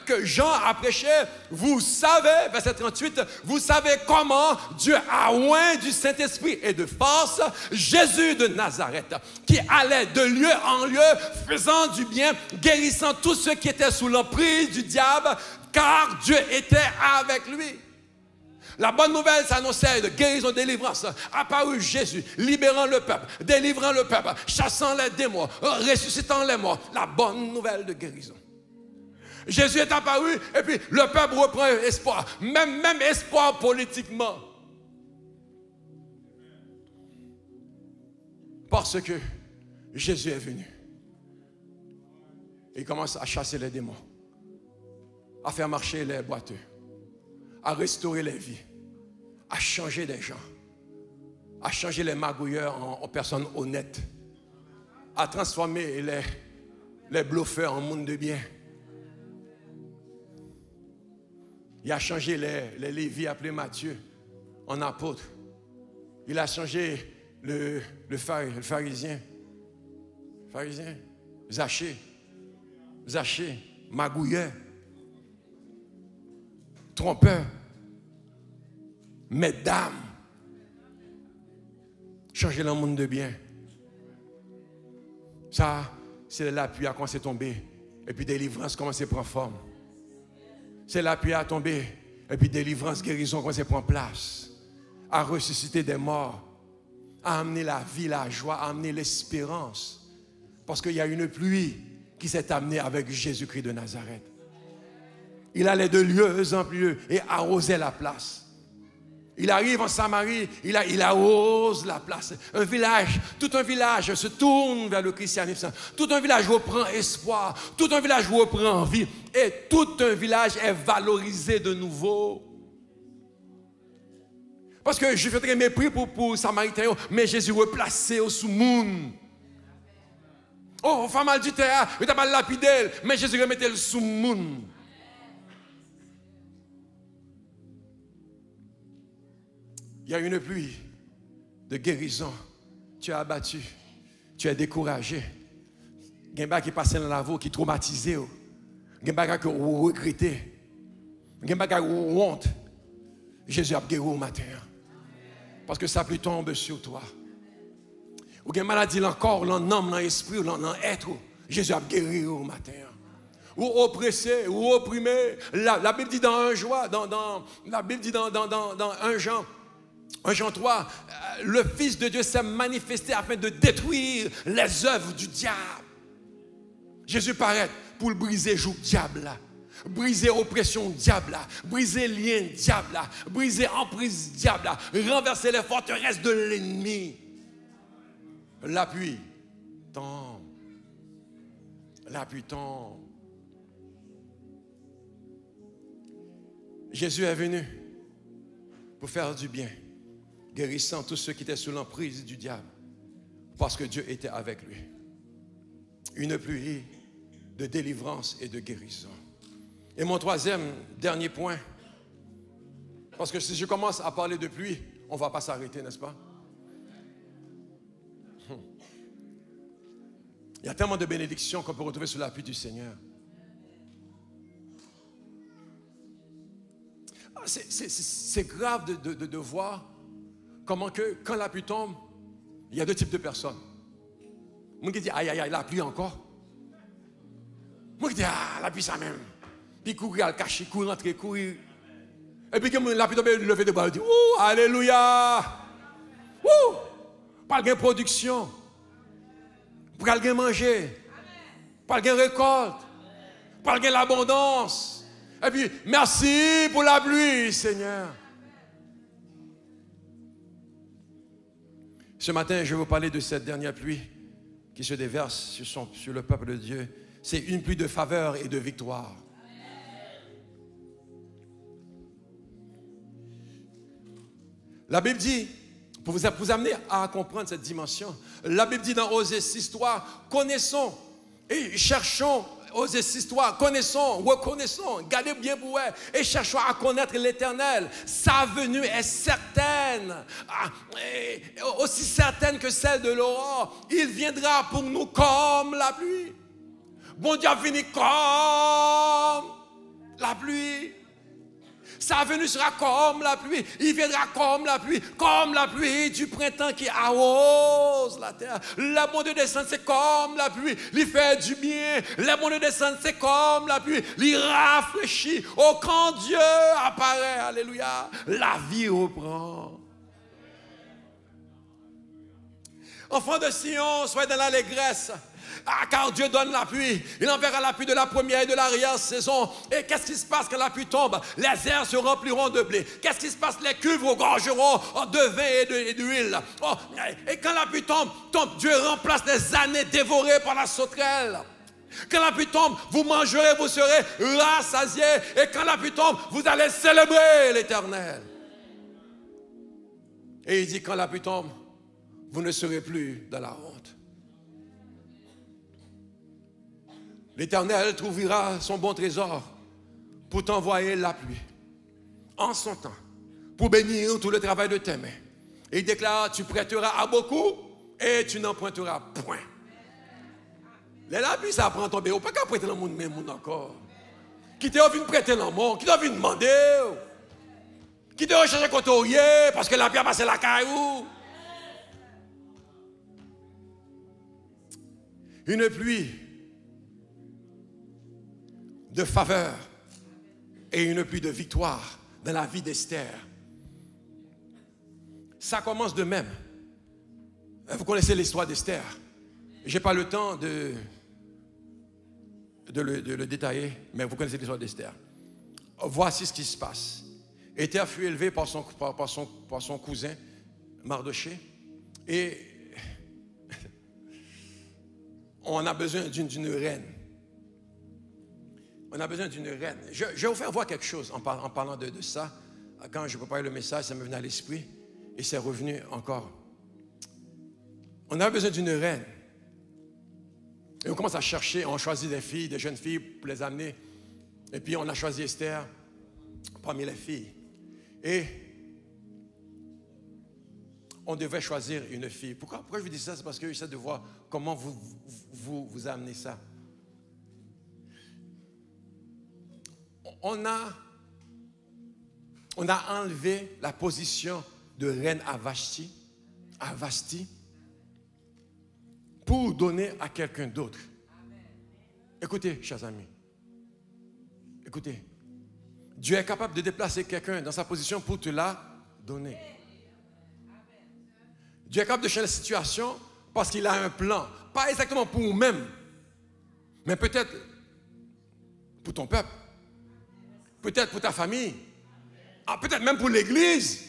que Jean a prêché, vous savez, verset 38, vous savez comment Dieu a oint du Saint-Esprit et de force Jésus de Nazareth, qui allait de lieu en lieu, faisant du bien, guérissant tous ceux qui étaient sous l'emprise du diable, car Dieu était avec lui. La bonne nouvelle s'annonçait de guérison, délivrance. Apparu Jésus, libérant le peuple, délivrant le peuple, chassant les démons, ressuscitant les morts. La bonne nouvelle de guérison. Jésus est apparu et puis le peuple reprend espoir, même espoir politiquement. Parce que Jésus est venu. Il commence à chasser les démons, à faire marcher les boiteux, à restaurer les vies, à changer les gens, à changer les magouilleurs en personnes honnêtes, à transformer les bluffeurs en monde de bien. Il a changé les Lévis appelés Matthieu en apôtres. Il a changé le pharisien, Zachée, magouilleur, trompeur, mesdames, changer le monde de bien. Ça, c'est là puis à commencer à tomber. Et puis délivrance commence à prendre forme. C'est là puis à tomber. Et puis délivrance, guérison commence à prendre place. À ressusciter des morts. À amener la vie, la joie, à amener l'espérance. Parce qu'il y a une pluie qui s'est amenée avec Jésus-Christ de Nazareth. Il allait de lieu en lieu et arrosait la place. Il arrive en Samarie, il arrose la place. Un village, tout un village se tourne vers le christianisme. Tout un village reprend espoir. Tout un village reprend vie. Et tout un village est valorisé de nouveau. Parce que je fais très mépris pour Samaritains, mais Jésus replacé au sous-monde. Oh, femme adultère, il t'a mal lapidé, mais Jésus remettait le sous-monde. Il y a une pluie de guérison. Tu es abattu. Tu es découragé. Il y a un qui passe dans la voie, qui est traumatisé. Il y a un qui regretté. Il y a un qui a honte. Jésus a guéri au matin. Parce que sa pluie tombe sur toi. Ou une maladie dans le corps, dans l'âme, dans l'esprit, dans l'être. Jésus a guéri au matin. Ou oppressé, ou opprimé. La Bible dit dans 1 Jean, 1 Jean 3, le Fils de Dieu s'est manifesté afin de détruire les œuvres du diable. Jésus paraît pour le briser joug diable là. Briser oppression diable là, briser lien diable là, briser emprise diable là, renverser les forteresses de l'ennemi. L'appui tombe. L'appui tombe. Jésus est venu pour faire du bien, guérissant tous ceux qui étaient sous l'emprise du diable, parce que Dieu était avec lui. Une pluie de délivrance et de guérison. Et mon dernier point, parce que si je commence à parler de pluie, on ne va pas s'arrêter, n'est-ce pas? Il y a tellement de bénédictions qu'on peut retrouver sous l'appui du Seigneur. C'est grave de voir comment que, quand la pluie tombe, il y a 2 types de personnes. Moi qui dit, aïe, aïe, aïe, la pluie encore. Moi qui dis, ah, la pluie ça même. Puis courir à le cacher, courir, rentrer, courir. Et puis quand la pluie tombe, il lever de bras, il dit, ouh, alléluia. Ouh, pas de production. Pas de manger. Pas de récolte. Pas de l'abondance. Et puis, merci pour la pluie, Seigneur. Ce matin, je vais vous parler de cette dernière pluie qui se déverse sur le peuple de Dieu. C'est une pluie de faveur et de victoire. La Bible dit, pour vous amener à comprendre cette dimension, la Bible dit dans Osée 6:3, connaissons et cherchons, Osée 6:3, connaissons, reconnaissons, gardez bien pour eux, et cherchons à connaître l'Éternel. Sa venue est certaine, aussi certaine que celle de l'aurore. Il viendra pour nous comme la pluie. Bon Dieu a fini comme la pluie. Sa venue sera comme la pluie. Il viendra comme la pluie du printemps qui arrose la terre. Le bon Dieu descend, c'est comme la pluie. Il fait du bien. Le bon Dieu descend, c'est comme la pluie. Il rafraîchit. Oh, quand Dieu apparaît, alléluia, la vie reprend. Enfants de Sion, soyez dans l'allégresse. Ah, car Dieu donne la pluie. Il enverra la pluie de la première et de l'arrière-saison. Et qu'est-ce qui se passe quand la pluie tombe? Les airs se rempliront de blé. Qu'est-ce qui se passe? Les cuves regorgeront de vin et d'huile. Oh, et quand la pluie tombe, Dieu remplace les années dévorées par la sauterelle. Quand la pluie tombe, vous mangerez, vous serez rassasiés. Et quand la pluie tombe, vous allez célébrer l'Éternel. Et il dit, quand la pluie tombe, vous ne serez plus dans la honte. L'Éternel trouvera son bon trésor pour t'envoyer la pluie en son temps, pour bénir tout le travail de tes mains. Et il déclare, tu prêteras à beaucoup et tu n'emprunteras point. La pluie, ça prend tomber. On ne peut pas prêter dans le monde, même monde encore. Qui t'a envie de prêter dans le monde, qui t'a envie de demander, qui t'a recherché côté parce que la pluie a passé la caillou. Une pluie de faveur et une pluie de victoire dans la vie d'Esther. Ça commence de même. Vous connaissez l'histoire d'Esther. Je n'ai pas le temps de le détailler, mais vous connaissez l'histoire d'Esther. Voici ce qui se passe. Esther fut élevée par son cousin Mardoché, et on a besoin d'une reine. On a besoin d'une reine. Je vais vous faire voir quelque chose en parlant de ça. Quand je préparais le message, ça me venait à l'esprit et c'est revenu encore. On a besoin d'une reine. Et on commence à chercher, on choisit des filles, des jeunes filles pour les amener. Et puis on a choisi Esther parmi les filles. Et on devait choisir une fille. Pourquoi je vous dis ça? C'est parce que j'essaie de voir comment vous amenez ça. On a enlevé la position de reine à Vashti. pour donner à quelqu'un d'autre. Écoutez, chers amis. Écoutez. Dieu est capable de déplacer quelqu'un dans sa position pour te la donner. Dieu est capable de changer la situation parce qu'il a un plan. Pas exactement pour nous-mêmes, mais peut-être pour ton peuple. Peut-être pour ta famille. Peut-être même pour l'église.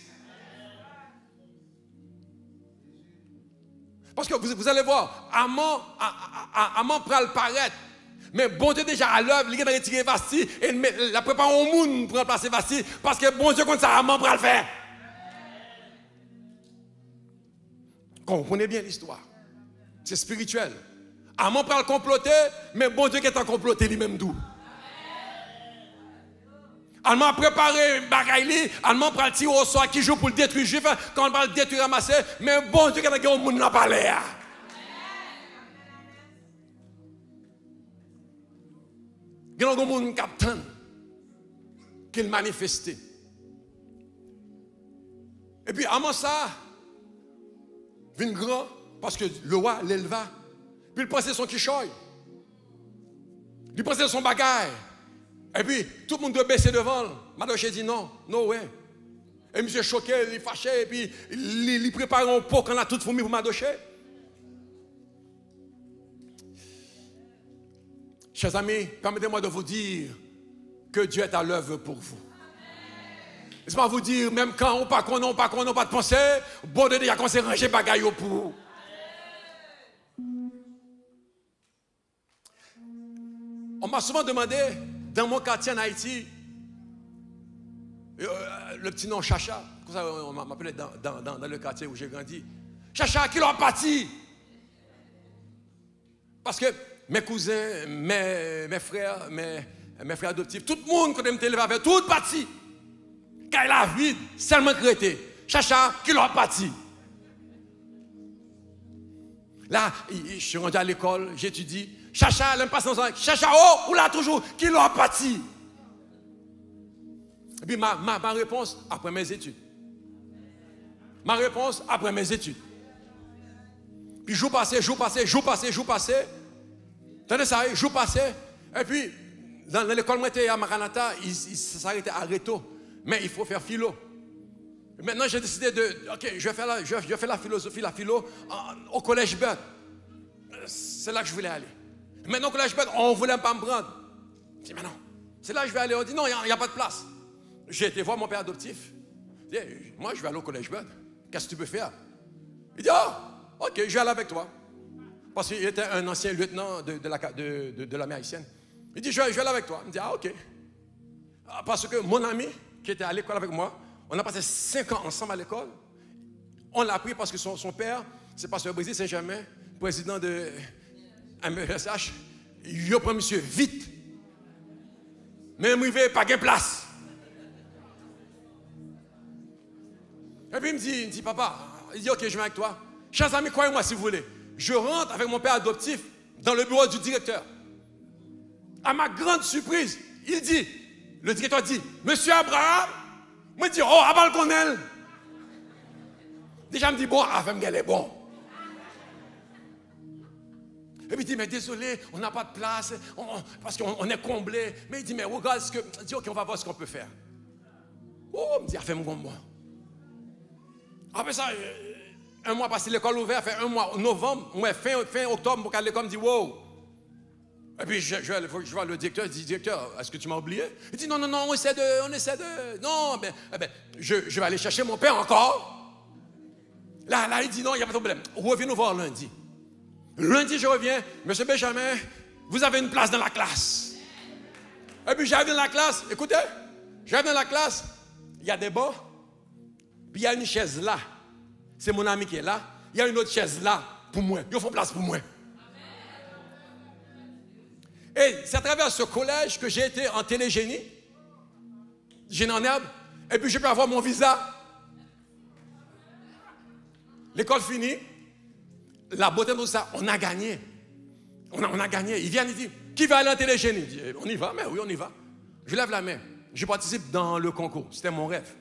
Parce que vous allez voir, Amon prend le paraître. Mais bon Dieu déjà à l'œuvre, il a retiré Vasti et la prépare au monde pour remplacer Vasti. Parce que bon Dieu comme ça, Amon prend le faire. Comprenez bien l'histoire. C'est spirituel. Amon prend le comploter, mais bon Dieu qui est en comploter lui-même tout. Allemand a préparé Bagaili, Allemand prend le tir au sort qui joue pour le détruire juif, quand on va le détruire ramasser, mais bon Dieu qui est au monde n'a pas l'air. Il y a un monde qui attend qu'il manifeste. Et puis, avant ça, vient grand, parce que le roi l'éleva. Puis il pensait son quichoy. Il pensait son bagaille. Et puis, tout le monde doit baisser devant. Madoché dit non, no way. Et monsieur choqué, il fâché, et puis il prépare un pot qu'on a tout fourmi pour Madoché. Chers amis, permettez-moi de vous dire que Dieu est à l'œuvre pour vous. Laissez-moi vous dire, même quand on pas qu'on n'a pas de pensée, bon Dieu, il y a qu'on s'est rangé bagaille pour vous. On m'a souvent demandé, dans mon quartier en Haïti, le petit nom Chacha, comme ça on m'appelait dans le quartier où j'ai grandi, Chacha, qui l'a parti? Parce que mes cousins, mes frères, mes frères adoptifs, tout le monde, quand ils me élevé avec tout parti. Quand il a vide, seulement créé. Chacha, qui l'a parti? Là, je suis rendu à l'école, j'étudie. Chacha, elle me passe dans un. Chacha, oh, ou là toujours, qui l'a parti? Et puis ma réponse, après mes études. Ma réponse, après mes études. Puis jour passé. Attendez ça, jour passé. Et puis, dans l'école, moi, j'étais à Maranatha, il s'arrêtait à Réto. Mais il faut faire philo. Maintenant, j'ai décidé de. Ok, je vais faire la philosophie, la philo, au collège Beth. C'est là que je voulais aller. Maintenant, au collège Beth, on ne voulait pas me prendre. Je dis, mais non, c'est là que je vais aller. On dit, non, il n'y a pas de place. J'ai été voir mon père adoptif. Je dis, moi, je vais aller au collège Beth. Qu'est-ce que tu peux faire? Il dit, ok, je vais aller avec toi. Parce qu'il était un ancien lieutenant de l'armée haïtienne. Il dit, je vais aller avec toi. Il me dit, ok. Parce que mon ami, qui était à l'école avec moi, on a passé 5 ans ensemble à l'école. On l'a appris parce que son père, c'est pasteur Brésil Saint-Germain, président de MSH. Il a pris monsieur vite. Mais il ne pas de place. Et puis il me dit, papa, il dit, ok, je viens avec toi. Chers amis, croyez-moi si vous voulez. Je rentre avec mon père adoptif dans le bureau du directeur. À ma grande surprise, le directeur dit, Monsieur Abraham, moi je dis, oh, Abal Colonel. Déjà, il me dit, bon, afin qu'elle est bon. Et puis il dit, mais désolé, on n'a pas de place, parce qu'on est comblé. Mais il dit, mais regarde ce que. Il dit, ok, on va voir ce qu'on peut faire. Oh, il me dit, afin mon bon. Après ça, un mois passé, l'école ouverte, fait un mois, novembre, fin octobre, pour l'école me dit, wow. Et puis je vois le directeur, il dit, directeur, est-ce que tu m'as oublié? Il dit, non, on essaie de, non, je vais aller chercher mon père encore. Là, il dit, non, il n'y a pas de problème. Reviens nous voir lundi. Lundi, je reviens, Monsieur Benjamin, vous avez une place dans la classe. Et puis j'arrive dans la classe, écoutez, j'arrive dans la classe, il y a des bancs, puis il y a une chaise là. C'est mon ami qui est là. Il y a une autre chaise là pour moi. Ils font place pour moi. Et c'est à travers ce collège que j'ai été en télégénie, génie en herbe, et puis je peux avoir mon visa. L'école finie, la beauté de tout ça, on a gagné. On a gagné. Ils viennent, ils disent, qui va aller en télégénie? Je dis, on y va, mais oui, on y va. Je lève la main. Je participe dans le concours. C'était mon rêve.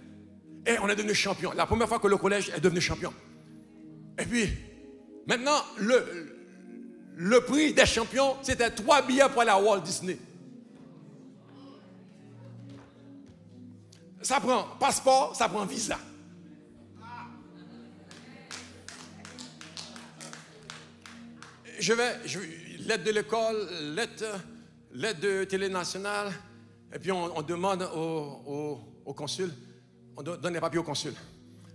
Et on est devenu champion. La première fois que le collège est devenu champion. Et puis, maintenant, le prix des champions, c'était 3 billets pour aller à Walt Disney. Ça prend passeport, ça prend visa. Lettre de l'école, lettre de Télé Nationale, et puis on demande au consul, on donne les papiers au consul.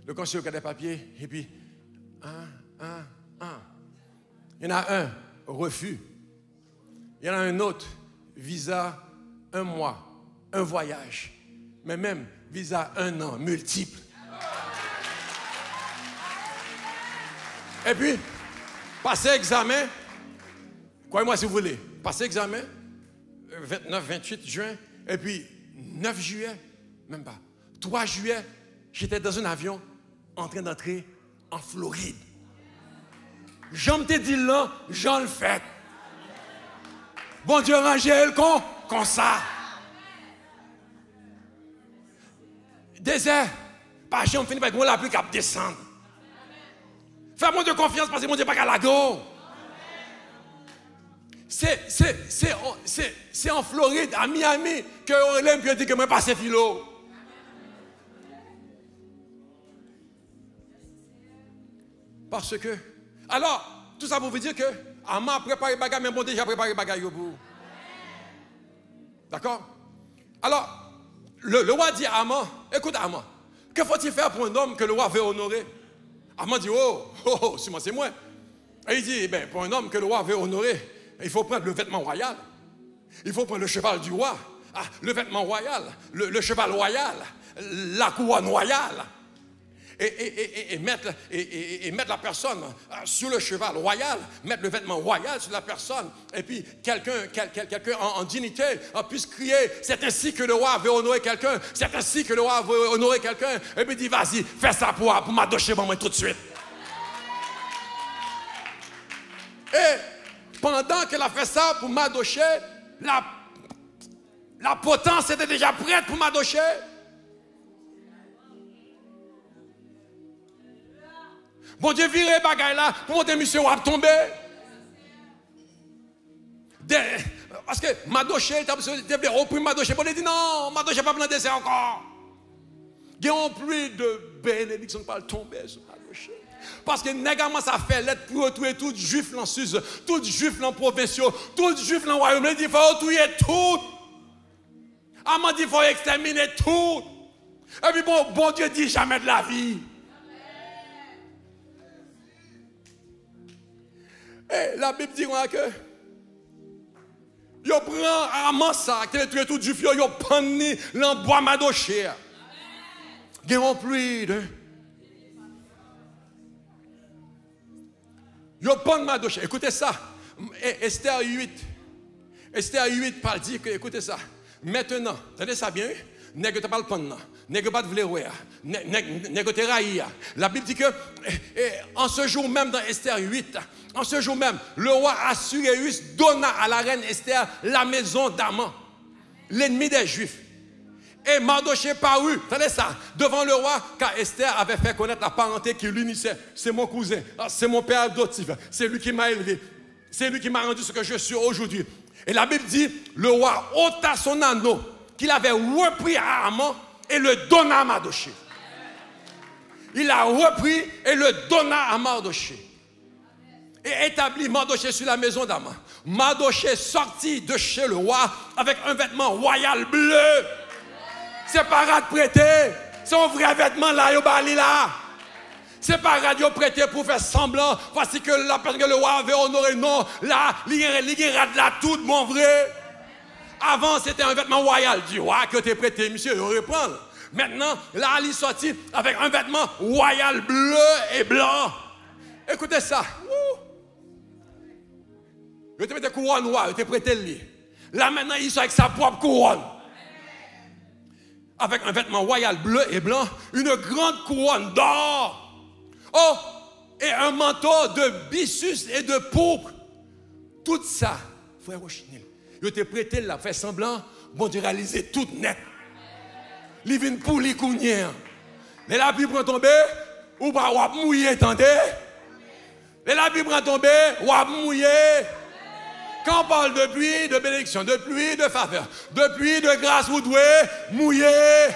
Le consul regarde les papiers, et puis, il y en a un, refus. Il y en a un autre, visa 1 mois, un voyage. Mais même visa 1 an, multiple. Et puis, passer examen, croyez-moi si vous voulez, passer examen, 29, 28 juin, et puis 9 juillet, même pas, 3 juillet, j'étais dans un avion en train d'entrer en Floride. J'en te dis là, j'en le fais. Bon Dieu, rangez le comme ça. Désert, pas j'en finis avec moi la pluie qui descendre. Fais-moi de confiance parce que mon Dieu pas qu'à la go. C'est en Floride, à Miami, que Aurélien peut dire que moi passe philo. Parce que, alors, tout ça pour vous dire que Ama a préparé bagage, mais bon déjà préparé bagage pour vous. D'accord? Alors, le roi dit à Aman, écoute Aman, que faut-il faire pour un homme que le roi veut honorer? Aman dit, c'est moi. Et il dit, pour un homme que le roi veut honorer, il faut prendre le vêtement royal. Il faut prendre le cheval du roi. Le vêtement royal, le cheval royal, la couronne royale. Et mettre la personne sur le cheval royal, mettre le vêtement royal sur la personne, et puis quelqu'un en dignité puisse crier, c'est ainsi que le roi veut honorer quelqu'un, c'est ainsi que le roi veut honorer quelqu'un, et puis dit, vas-y, fais ça pour m'adocher moi tout de suite. Et pendant qu'elle a fait ça pour m'adocher, la potence était déjà prête pour m'adocher. Bon Dieu, virez bagaille là, pour mon monsieur va tomber. Parce que Madoché, il a repris Madoché, bon, il dit non, Madoché pas plein d'essai encore. Il y a plus de bénédiction qui va tomber sur Madoché. Parce que négalement ça fait l'être pour retrouver tout juif en Suisse, tout juif en provinciaux, tout juif en royaume, il dit il faut retrouver tout. Aman dit il faut exterminer tout. Et puis bon Dieu dit jamais de la vie. Et la Bible dit que yo prend Aman ça, qui est tué tout du fio, yo panni l'embois Madoché. Gen on plus de yo panni Madoché. Écoutez ça. Esther 8. Esther 8 parle dit que écoutez ça. Maintenant, attendez ça bien. Nèg te parle panna. Nèg pas de vouloir. Nèg te raïa. La Bible dit que en ce jour même dans Esther 8, en ce jour même, le roi Assuérus donna à la reine Esther la maison d'Aman, l'ennemi des Juifs. Et Mardoché parut, attendez ça, devant le roi, car Esther avait fait connaître la parenté qui l'unissait. C'est mon cousin, c'est mon père adoptif, c'est lui qui m'a élevé, c'est lui qui m'a rendu ce que je suis aujourd'hui. Et la Bible dit, le roi ôta son anneau qu'il avait repris à Aman et le donna à Mardoché. Il l'a repris et le donna à Mardoché. Et établit Mardoché sur la maison d'Aman. Mardoché sortit de chez le roi avec un vêtement royal bleu. C'est pas rad prêté. C'est un vrai vêtement là, yo bali là. C'est pas radio prêté pour faire semblant. Voici que la personne que le roi avait honoré. Non, là, il y a là tout, mon vrai. Avant, c'était un vêtement royal. Du roi que t'es prêté, monsieur, il reprend. Maintenant, là, il est sorti avec un vêtement royal bleu et blanc. Écoutez ça. Il te met des couronnes noires, il te prêté le lit. Là, maintenant, il sort avec sa propre couronne. Avec un vêtement royal bleu et blanc, une grande couronne d'or. Oh, et un manteau de byssus et de pourpre. Tout ça, frère Rochinil, il te prêté là, fait semblant, bon Dieu réaliser tout net. Il vient pour les cougner. Mais la pluie prend tomber, ou pas mouiller, attendez. Et la pluie prend tomber, ou à mouiller. Quand on parle de pluie, de bénédiction, de pluie, de faveur, de pluie, de grâce, vous devez mouiller.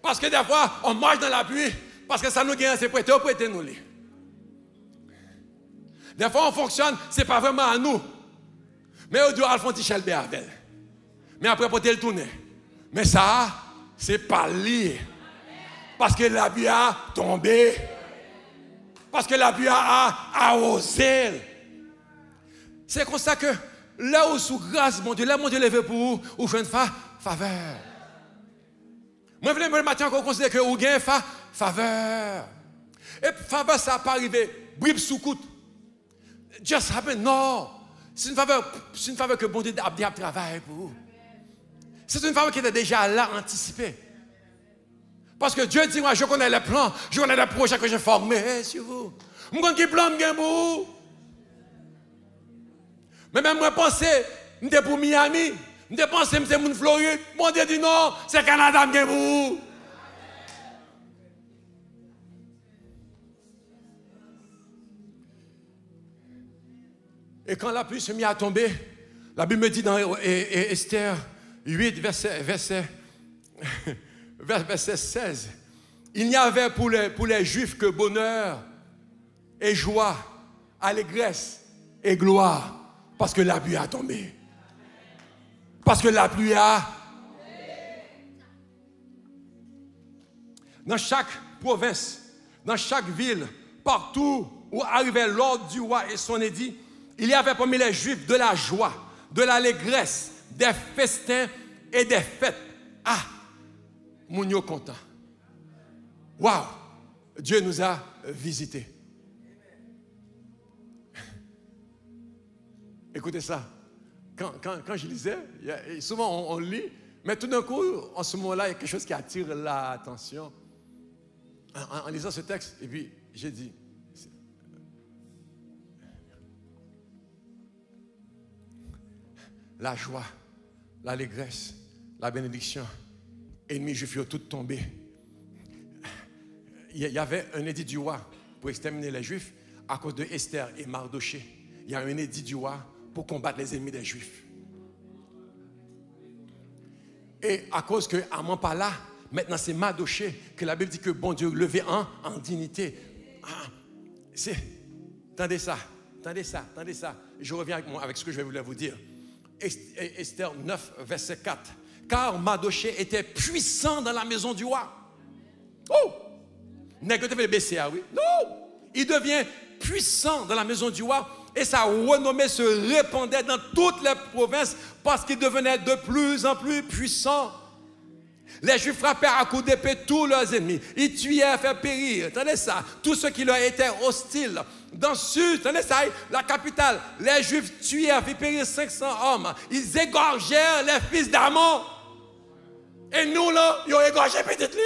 Parce que des fois, on marche dans la pluie, parce que ça nous gagne, c'est prêter, prêter nous. Des fois, on fonctionne, ce n'est pas vraiment à nous. Mais on doit faire un petit chelbe avec. Mais après, pour le tourner. Mais ça, c'est pas lié. Parce que la pluie a tombé. Parce que la pluie a arrosé. C'est comme ça que là où sous grâce, mon Dieu, là, mon Dieu, levé pour vous, ou je ne fais faveur. Moi, je voulais le matin qu'on considère que vous gagnez faveur. Et faveur, ça n'a pas arrivé. Bribe sous coute. Just happen. Non. C'est une faveur que bon Dieu a bien travaillé pour vous. C'est une faveur qui était déjà là, anticipée. Parce que Dieu dit, moi, je connais les plans, je connais les projets que j'ai formés sur vous. Je connais les plans que j'ai pour vous. Mais même moi, pensais, j'étais pour Miami, j'étais pensé, j'étais pour Floride. Mon Dieu dit non, c'est Canada que j'ai pour vous. Et quand la pluie se mit à tomber, la Bible me dit dans Esther 8, verset 16, il n'y avait pour les Juifs que bonheur et joie, allégresse et gloire, parce que la pluie a tombé. Parce que la pluie a... Dans chaque province, dans chaque ville, partout où arrivait l'ordre du roi et son édit, il y avait parmi les Juifs de la joie, de l'allégresse, des festins et des fêtes. Ah, mon Dieu content. Waouh, Dieu nous a visités. Écoutez ça. Quand je lisais, souvent on lit, mais tout d'un coup, en ce moment-là, il y a quelque chose qui attire l'attention. En lisant ce texte, et puis j'ai dit, la joie, l'allégresse, la bénédiction, ennemis juifs ont tous tombé. Il y avait un édit du roi pour exterminer les Juifs à cause de Esther et Mardoché. Il y a un édit du roi pour combattre les ennemis des Juifs. Et à cause que Haman pas là, maintenant c'est Mardoché que la Bible dit que bon Dieu levé en dignité. Attendez ça. Je reviens avec ce que je vais vous dire. Esther 9, verset 4. Car Mardoché était puissant dans la maison du roi. Oh! N'est-ce que baisser, oui? Non! Il devient puissant dans la maison du roi et sa renommée se répandait dans toutes les provinces parce qu'il devenait de plus en plus puissant. Les Juifs frappaient à coups d'épée tous leurs ennemis. Ils tuaient, faisaient périr. Attendez ça. Tous ceux qui leur étaient hostiles. Dans le sud, attendez ça, la capitale, les Juifs tuaient, faisaient périr 500 hommes. Ils égorgèrent les fils d'Amon. Et nous, là, ils ont égorgé petit lui.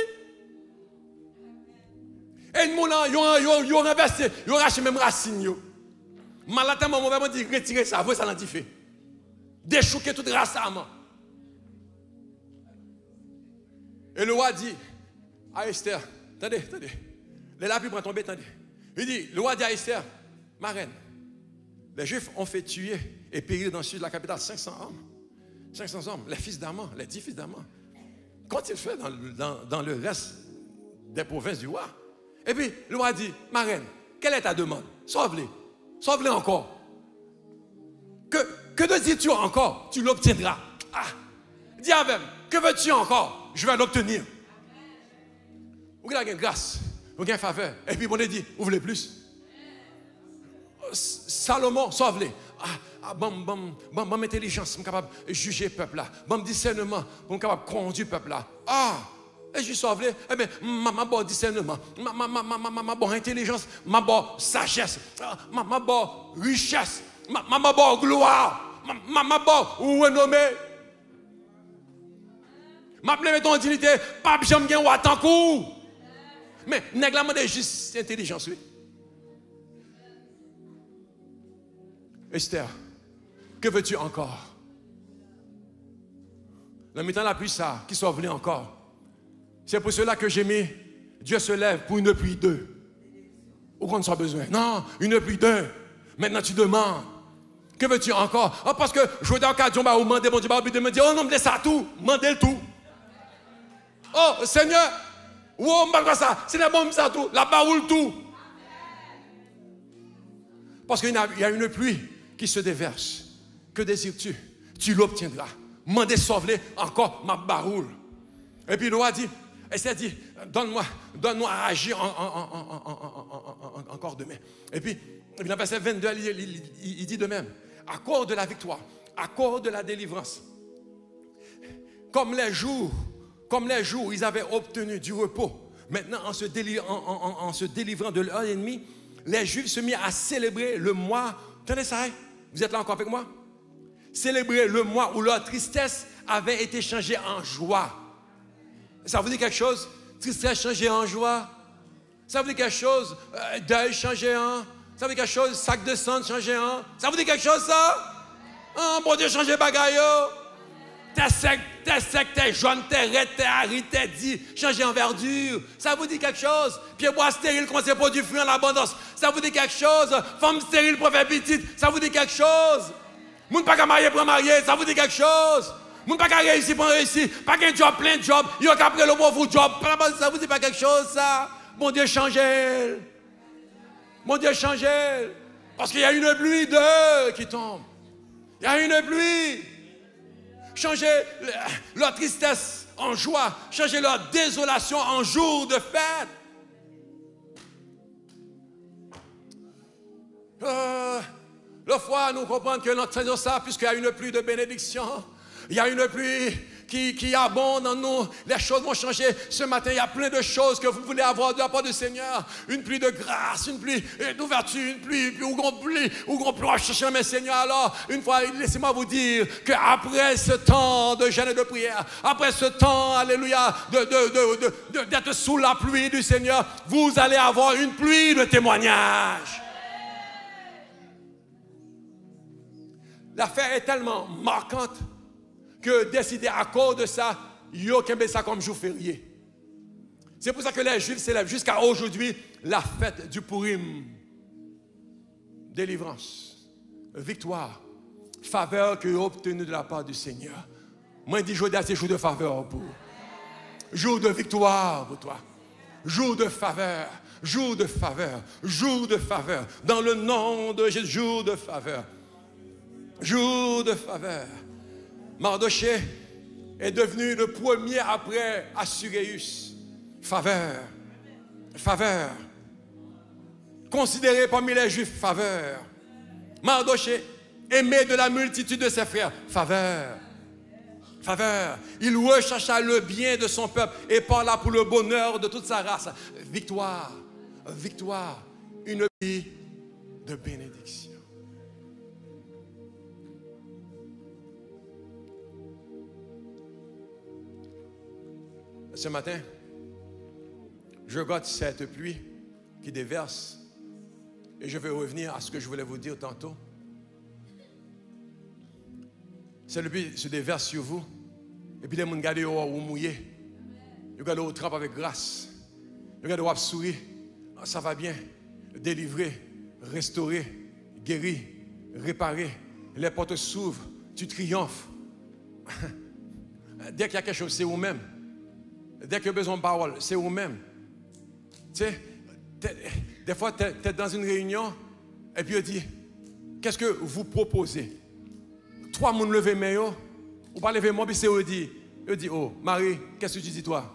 Et nous, là, ils ont renversé, ils ont racheté même racine. Malatement, on va dire retirer ça, vous, ça l'a dit fait. Déchouquer toute race Amon. Et le roi dit à Esther, attendez, la pluie prend tomber, attendez. Il dit, le roi dit à Esther, ma reine, les Juifs ont fait tuer et périr dans le sud de la capitale 500 hommes. 500 hommes, les fils d'Amon, les 10 fils d'Amon. Qu'ont-ils fait dans le reste des provinces du roi? Et puis, le roi dit, ma reine, quelle est ta demande? Sauve-les encore. Que désires-tu encore? Tu l'obtiendras. Ah, dis à même, que veux-tu encore? Je vais l'obtenir. Vous avez une grâce, vous avez une faveur. Et puis, on a dit, vous voulez plus? Salomon, sauve-les. Bon intelligence, je suis capable de juger le peuple là. Bon discernement, je suis capable de conduire le peuple là. Ah! Et je sauve les, eh bien, ma bonne discernement, ma bonne intelligence, ma bonne sagesse, ma bonne richesse, ma bonne gloire, ma bonne renommée. Ma pleine ton dignité, pas jamais gagner ou tant coup. Mais néglement de juste intelligence, oui. Esther, que veux-tu encore? Le mettant la pluie ça, qui sauve encore. C'est pour cela que j'ai mis Dieu se lève pour une pluie d'eux. Où qu'on soit besoin? Non, une pluie d'eux. Maintenant tu demandes. Que veux-tu encore? Oh, parce que je veux d'occasion, bah, ou demander, mon Dieu, bah, de me dire, oh non, me laisse ça tout. Demandez le tout. Oh, Seigneur, oh, malgré ça, c'est la bombe, ça tout. La baoule tout. Parce qu'il y a une pluie qui se déverse. Que désires-tu? Tu l'obtiendras. Mandez sauver encore ma baroule. Et puis le roi dit, et c'est dit, donne-moi à agir encore demain. Et puis, dans le verset 22, il dit de même, accorde la victoire, accorde la délivrance. Comme les jours où ils avaient obtenu du repos, maintenant en se délivrant de leur ennemi, les Juifs se mirent à célébrer le mois. Tenez ça, vous êtes là encore avec moi? Célébrer le mois où leur tristesse avait été changée en joie. Ça vous dit quelque chose? Tristesse changée en joie. Ça vous dit quelque chose? Deuil changé en. Ça vous dit quelque chose? Sac de sang changé en. Ça vous dit quelque chose, ça? Oh, bon Dieu, changé bagaille. T'es sec, t'es jaune, t'es raide, t'es aride, t'es dit, changé en verdure. Ça vous dit quelque chose? Pieds bois stérile, conseil pour du fruit en abondance. Ça vous dit quelque chose? Femme stérile, prophète petite. Ça vous dit quelque chose? Moun pas qu'à marier pour marier, ça vous dit quelque chose? Moun pas qu'à réussir pour réussir, pas qu'un job, plein de job, il y a qu'à prendre le bon job, ça vous dit pas quelque chose, ça? Mon Dieu, changez. Mon Dieu, changez. Parce qu'il y a une pluie d'eux qui tombe. Il y a une pluie. Changez leur tristesse en joie, changez leur désolation en jour de fête. Le foi nous comprendre que notre Seigneur ça, puisqu'il y a une pluie de bénédiction, il y a une pluie qui abonde en nous, les choses vont changer. Ce matin, il y a plein de choses que vous voulez avoir de la part du Seigneur. Une pluie de grâce, une pluie d'ouverture, une pluie où on peut chercher mes Seigneur. Alors, une fois, laissez-moi vous dire qu'après ce temps de jeûne et de prière, après ce temps, alléluia, d'être sous la pluie du Seigneur, vous allez avoir une pluie de témoignages. L'affaire est tellement marquante que décider à cause de ça, il y a ça comme jour férié. C'est pour ça que les Juifs célèbrent jusqu'à aujourd'hui la fête du Purim. Délivrance, victoire, faveur qu'ils ont obtenue de la part du Seigneur. Moi, je dis aujourd'hui, c'est jour de faveur pour vous. Jour de victoire pour toi. Jour de faveur, jour de faveur, jour de faveur. Dans le nom de Jésus, jour de faveur. Jour de faveur. Mardoché est devenu le premier après Assuérus. Faveur. Faveur. Considéré parmi les Juifs, faveur. Mardoché, aimé de la multitude de ses frères, faveur. Faveur. Il rechercha le bien de son peuple et parla pour le bonheur de toute sa race. Victoire. Victoire. Une vie de bénédiction. Ce matin, je regarde cette pluie qui déverse et je vais revenir à ce que je voulais vous dire tantôt. Cette pluie se déverse sur vous et puis les gens regardent vous mouillé. Ils regardent vous trappe avec grâce. Ils regardent vous sourire. Oh, ça va bien. Délivrer, restaurer, guérir, réparer. Les portes s'ouvrent. Tu triomphes. Dès qu'il y a quelque chose, c'est vous-même. Dès qu'il y a besoin de parole, c'est vous-même. Tu sais, des fois, tu es dans une réunion et puis on dit, qu'est-ce que vous proposez? Trois personnes levez main, ou pas lever moi, puis c'est eux dit, oh, Marie, qu'est-ce que tu dis toi?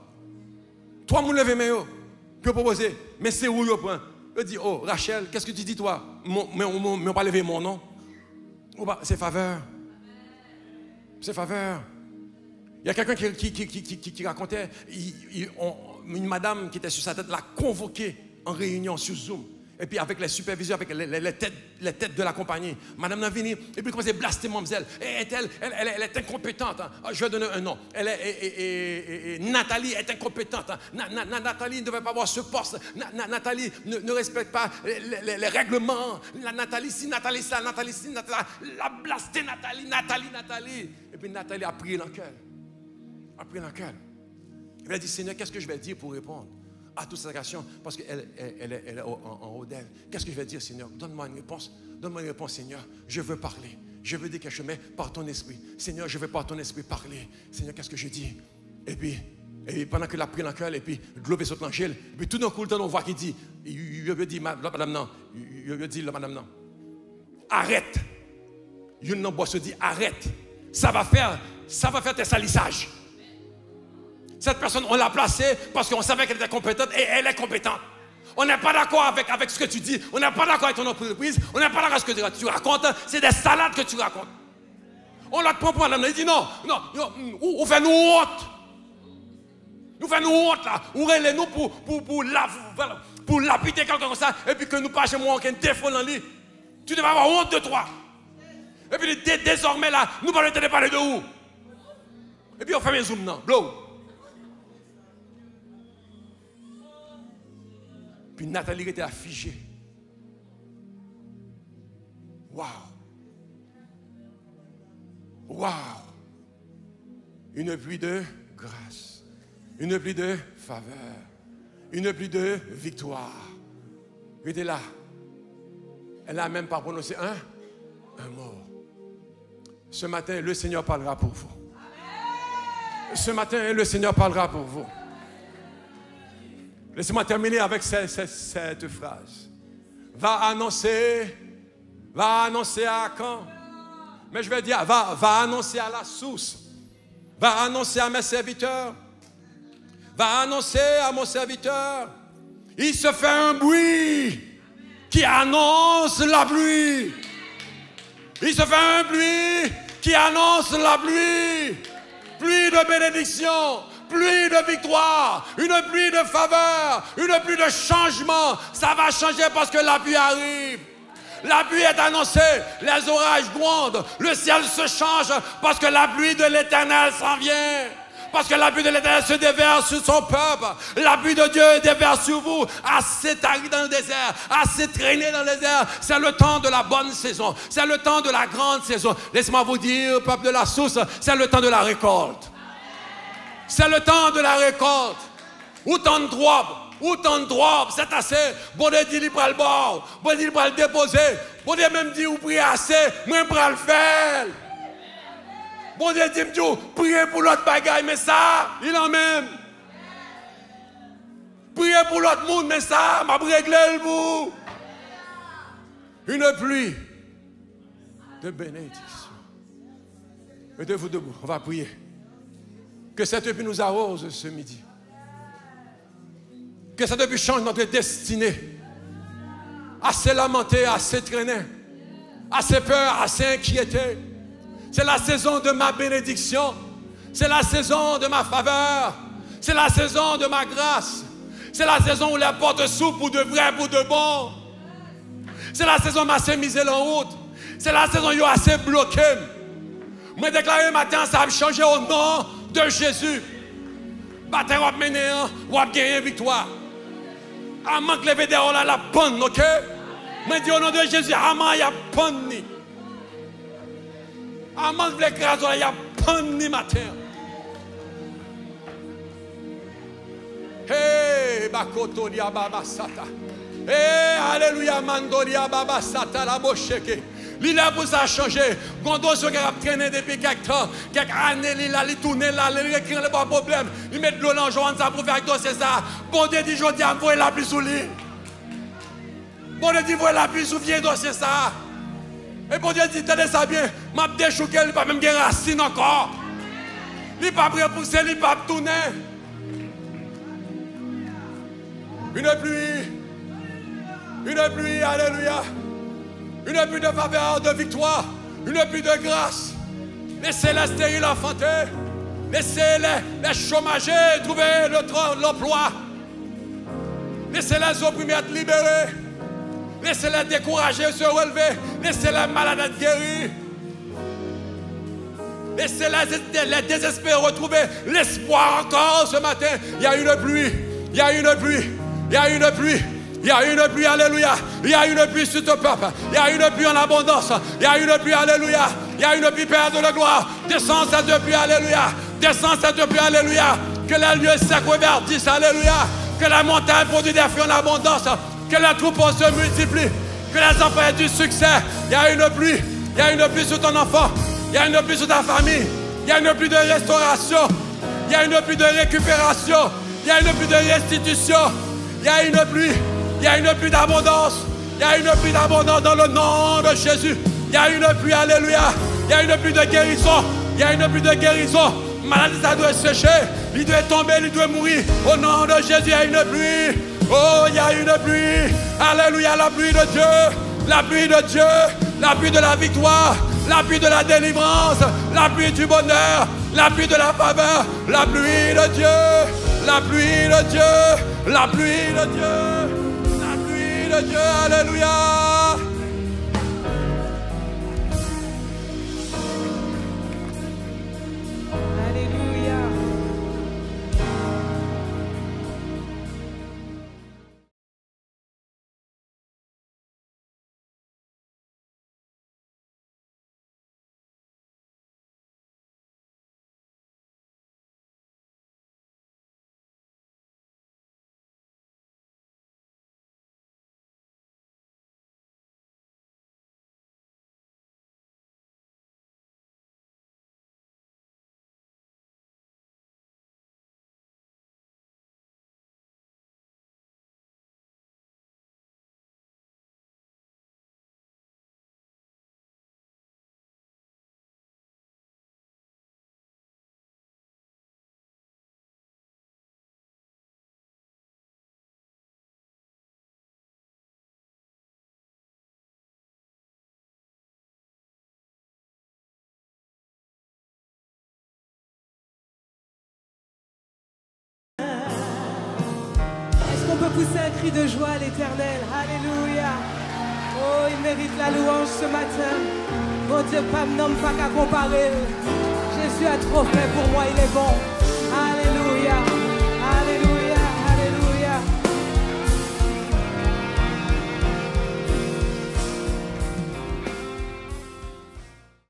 Trois personnes levez main, que proposer? Mais c'est où yo prend? Il dit, oh, Rachel, qu'est-ce que tu dis toi? Mais on pas lever mon nom. C'est faveur. C'est faveur. Il y a quelqu'un qui racontait, une madame qui était sur sa tête l'a convoqué en réunion sur Zoom. Et puis avec les superviseurs, avec les têtes de la compagnie. Madame n'a venu, et puis commence à blaster mademoiselle. Elle est incompétente. Hein. Je vais donner un nom. Nathalie est incompétente. Hein. Nathalie ne devait pas avoir ce poste. Nathalie ne respecte pas les règlements. Nathalie ci, Nathalie ça, Nathalie ci, Nathalie. La blasté Nathalie. Et puis Nathalie a prié dans le cœur. Il a dit, Seigneur, qu'est-ce que je vais dire pour répondre? à toute cette action parce qu'elle est en haut d'elle. Qu'est-ce que je vais dire, Seigneur? Donne-moi une réponse. Donne-moi une réponse, Seigneur. Je veux parler. Je veux dire quelque chose, mais par ton esprit. Seigneur, je veux par ton esprit parler. Seigneur, qu'est-ce que je dis? Et puis pendant que la pris dans le cœur, et puis l'eau saute dans l'angèle, et puis tout d'un coup, on voit qu'il dit, il dit, madame non, il dit, madame non, arrête. Une non se dit, arrête. Ça va faire tes salissages. Cette personne, on l'a placée parce qu'on savait qu'elle était compétente et elle est compétente. On n'est pas d'accord avec ce que tu dis, on n'est pas d'accord avec ton entreprise, on n'est pas d'accord avec ce que tu racontes, c'est des salades que tu racontes. On la prend pour madame, il dit non, on fait nous honte. Nous faisons honte là, ou relève-nous pour lapiter quelqu'un comme ça, et puis que nous pas chez moi aucun défaut dans lui. Tu devrais avoir honte de toi. Et puis désormais là, nous ne parler de où? Et puis on fait un zoom non, blow. Puis Nathalie était affligée. Waouh! Waouh! Une pluie de grâce. Une pluie de faveur, une pluie de victoire. Elle était là. Elle n'a même pas prononcé un mot. Ce matin, le Seigneur parlera pour vous. Ce matin, le Seigneur parlera pour vous. Laissez-moi terminer avec cette phrase. Va annoncer à quand? Mais je vais dire, va annoncer à la source. Va annoncer à mes serviteurs. Va annoncer à mon serviteur, il se fait un bruit qui annonce la pluie. Il se fait un bruit qui annonce la pluie. Pluie de bénédiction, pluie de victoire, une pluie de faveur, une pluie de changement. Ça va changer parce que la pluie arrive. La pluie est annoncée, les orages grondent, le ciel se change parce que la pluie de l'Éternel s'en vient. Parce que la pluie de l'Éternel se déverse sur son peuple. La pluie de Dieu déverse sur vous. Assez taré dans le désert, assez traîné dans le désert. C'est le temps de la bonne saison. C'est le temps de la grande saison. Laissez-moi vous dire, peuple de la source, c'est le temps de la récolte. C'est le temps de la récolte. Autant de droits, c'est assez. Bon Dieu dit, il prend le bord. Bon Dieu, il prend le déposer. Bon Dieu même dit, vous priez assez, moi je prends le faire. Bon Dieu dit, priez pour l'autre bagaille, mais ça, il en même. Priez pour l'autre monde, mais ça, m'a réglé le bout. Une pluie de bénédiction. Mettez-vous debout, on va prier. Que cette pluie nous arrose ce midi. Que cette pluie change notre destinée. Assez lamenté, assez traîné, assez peur, assez inquiété. C'est la saison de ma bénédiction. C'est la saison de ma faveur. C'est la saison de ma grâce. C'est la saison où les portes s'ouvrent pour de vrai, pour de bon. C'est la saison où ma mise en route. C'est la saison où il y a assez bloqué. Moi, déclaré matin, ça va changer au nom de Jésus. Bataille, on va mener, on va gagner victoire. À moins que les védéraux là, la bonne, ok? Moi, dis au nom de Jésus, amen, il y a bonne. Amen, les grâces, il y a bonne matin. Hey, bakotoria baba sata. Hey, alléluia, mandoria baba sata la bocheke. Il a pour ça changer. Gondo sur qui a traîné depuis quelques temps, quelques années, il tourne là, il écrit le pas problème. Il met de l'eau dans le joint, ça pour faire dossier ça. Bon Dieu dit, je dis, envoyez la pluie sous lui. Bon Dieu dit, envoyez la pluie sous vieux dossier ça. Et bon Dieu dit, tenez ça bien, m'a déchouqué, il n'a pas même des racines encore. Il n'a pas prêt pour pousser, il n'a pas tourner. Une pluie, alléluia. Une pluie de faveur, de victoire, une pluie de grâce. Laissez les stériles enfanter, laissez les chômagés trouver l'emploi. Laissez les opprimés être libérés. Laissez les découragés se relever. Laissez les malades être guéris. Laissez les désespérés retrouver l'espoir encore ce matin. Il y a une pluie, il y a une pluie, il y a une pluie. Il y a une pluie, alléluia. Il y a une pluie sur ton peuple. Il y a une pluie en abondance. Il y a une pluie, alléluia. Il y a une pluie, Père de la gloire. Descends cette pluie, alléluia. Descends cette pluie, alléluia. Que les lieux secs reverdissent, alléluia. Que Que la montagne produit des fruits en abondance. Que la troupeau se multiplie. Que les enfants aient du succès. Il y a une pluie. Il y a une pluie sur ton enfant. Il y a une pluie sur ta famille. Il y a une pluie de restauration. Il y a une pluie de récupération. Il y a une pluie de restitution. Il y a une pluie. Il y a une pluie d'abondance. Il y a une pluie d'abondance dans le nom de Jésus. Il y a une pluie, alléluia. Il y a une pluie de guérison. Il y a une pluie de guérison. Maladie, ça doit sécher. Il doit tomber, il doit mourir. Au nom de Jésus, il y a une pluie. Oh, il y a une pluie. Alléluia, la pluie de Dieu. La pluie de Dieu. La pluie de la victoire. La pluie de la délivrance. La pluie du bonheur. La pluie de la faveur. La pluie de Dieu. La pluie de Dieu. La pluie de Dieu. La pluie de Dieu. Alléluia. On peut pousser un cri de joie à l'Éternel. Alléluia. Oh, il mérite la louange ce matin. Mon Dieu, pas de nom, pas qu'à comparer. Jésus a trop fait pour moi, il est bon.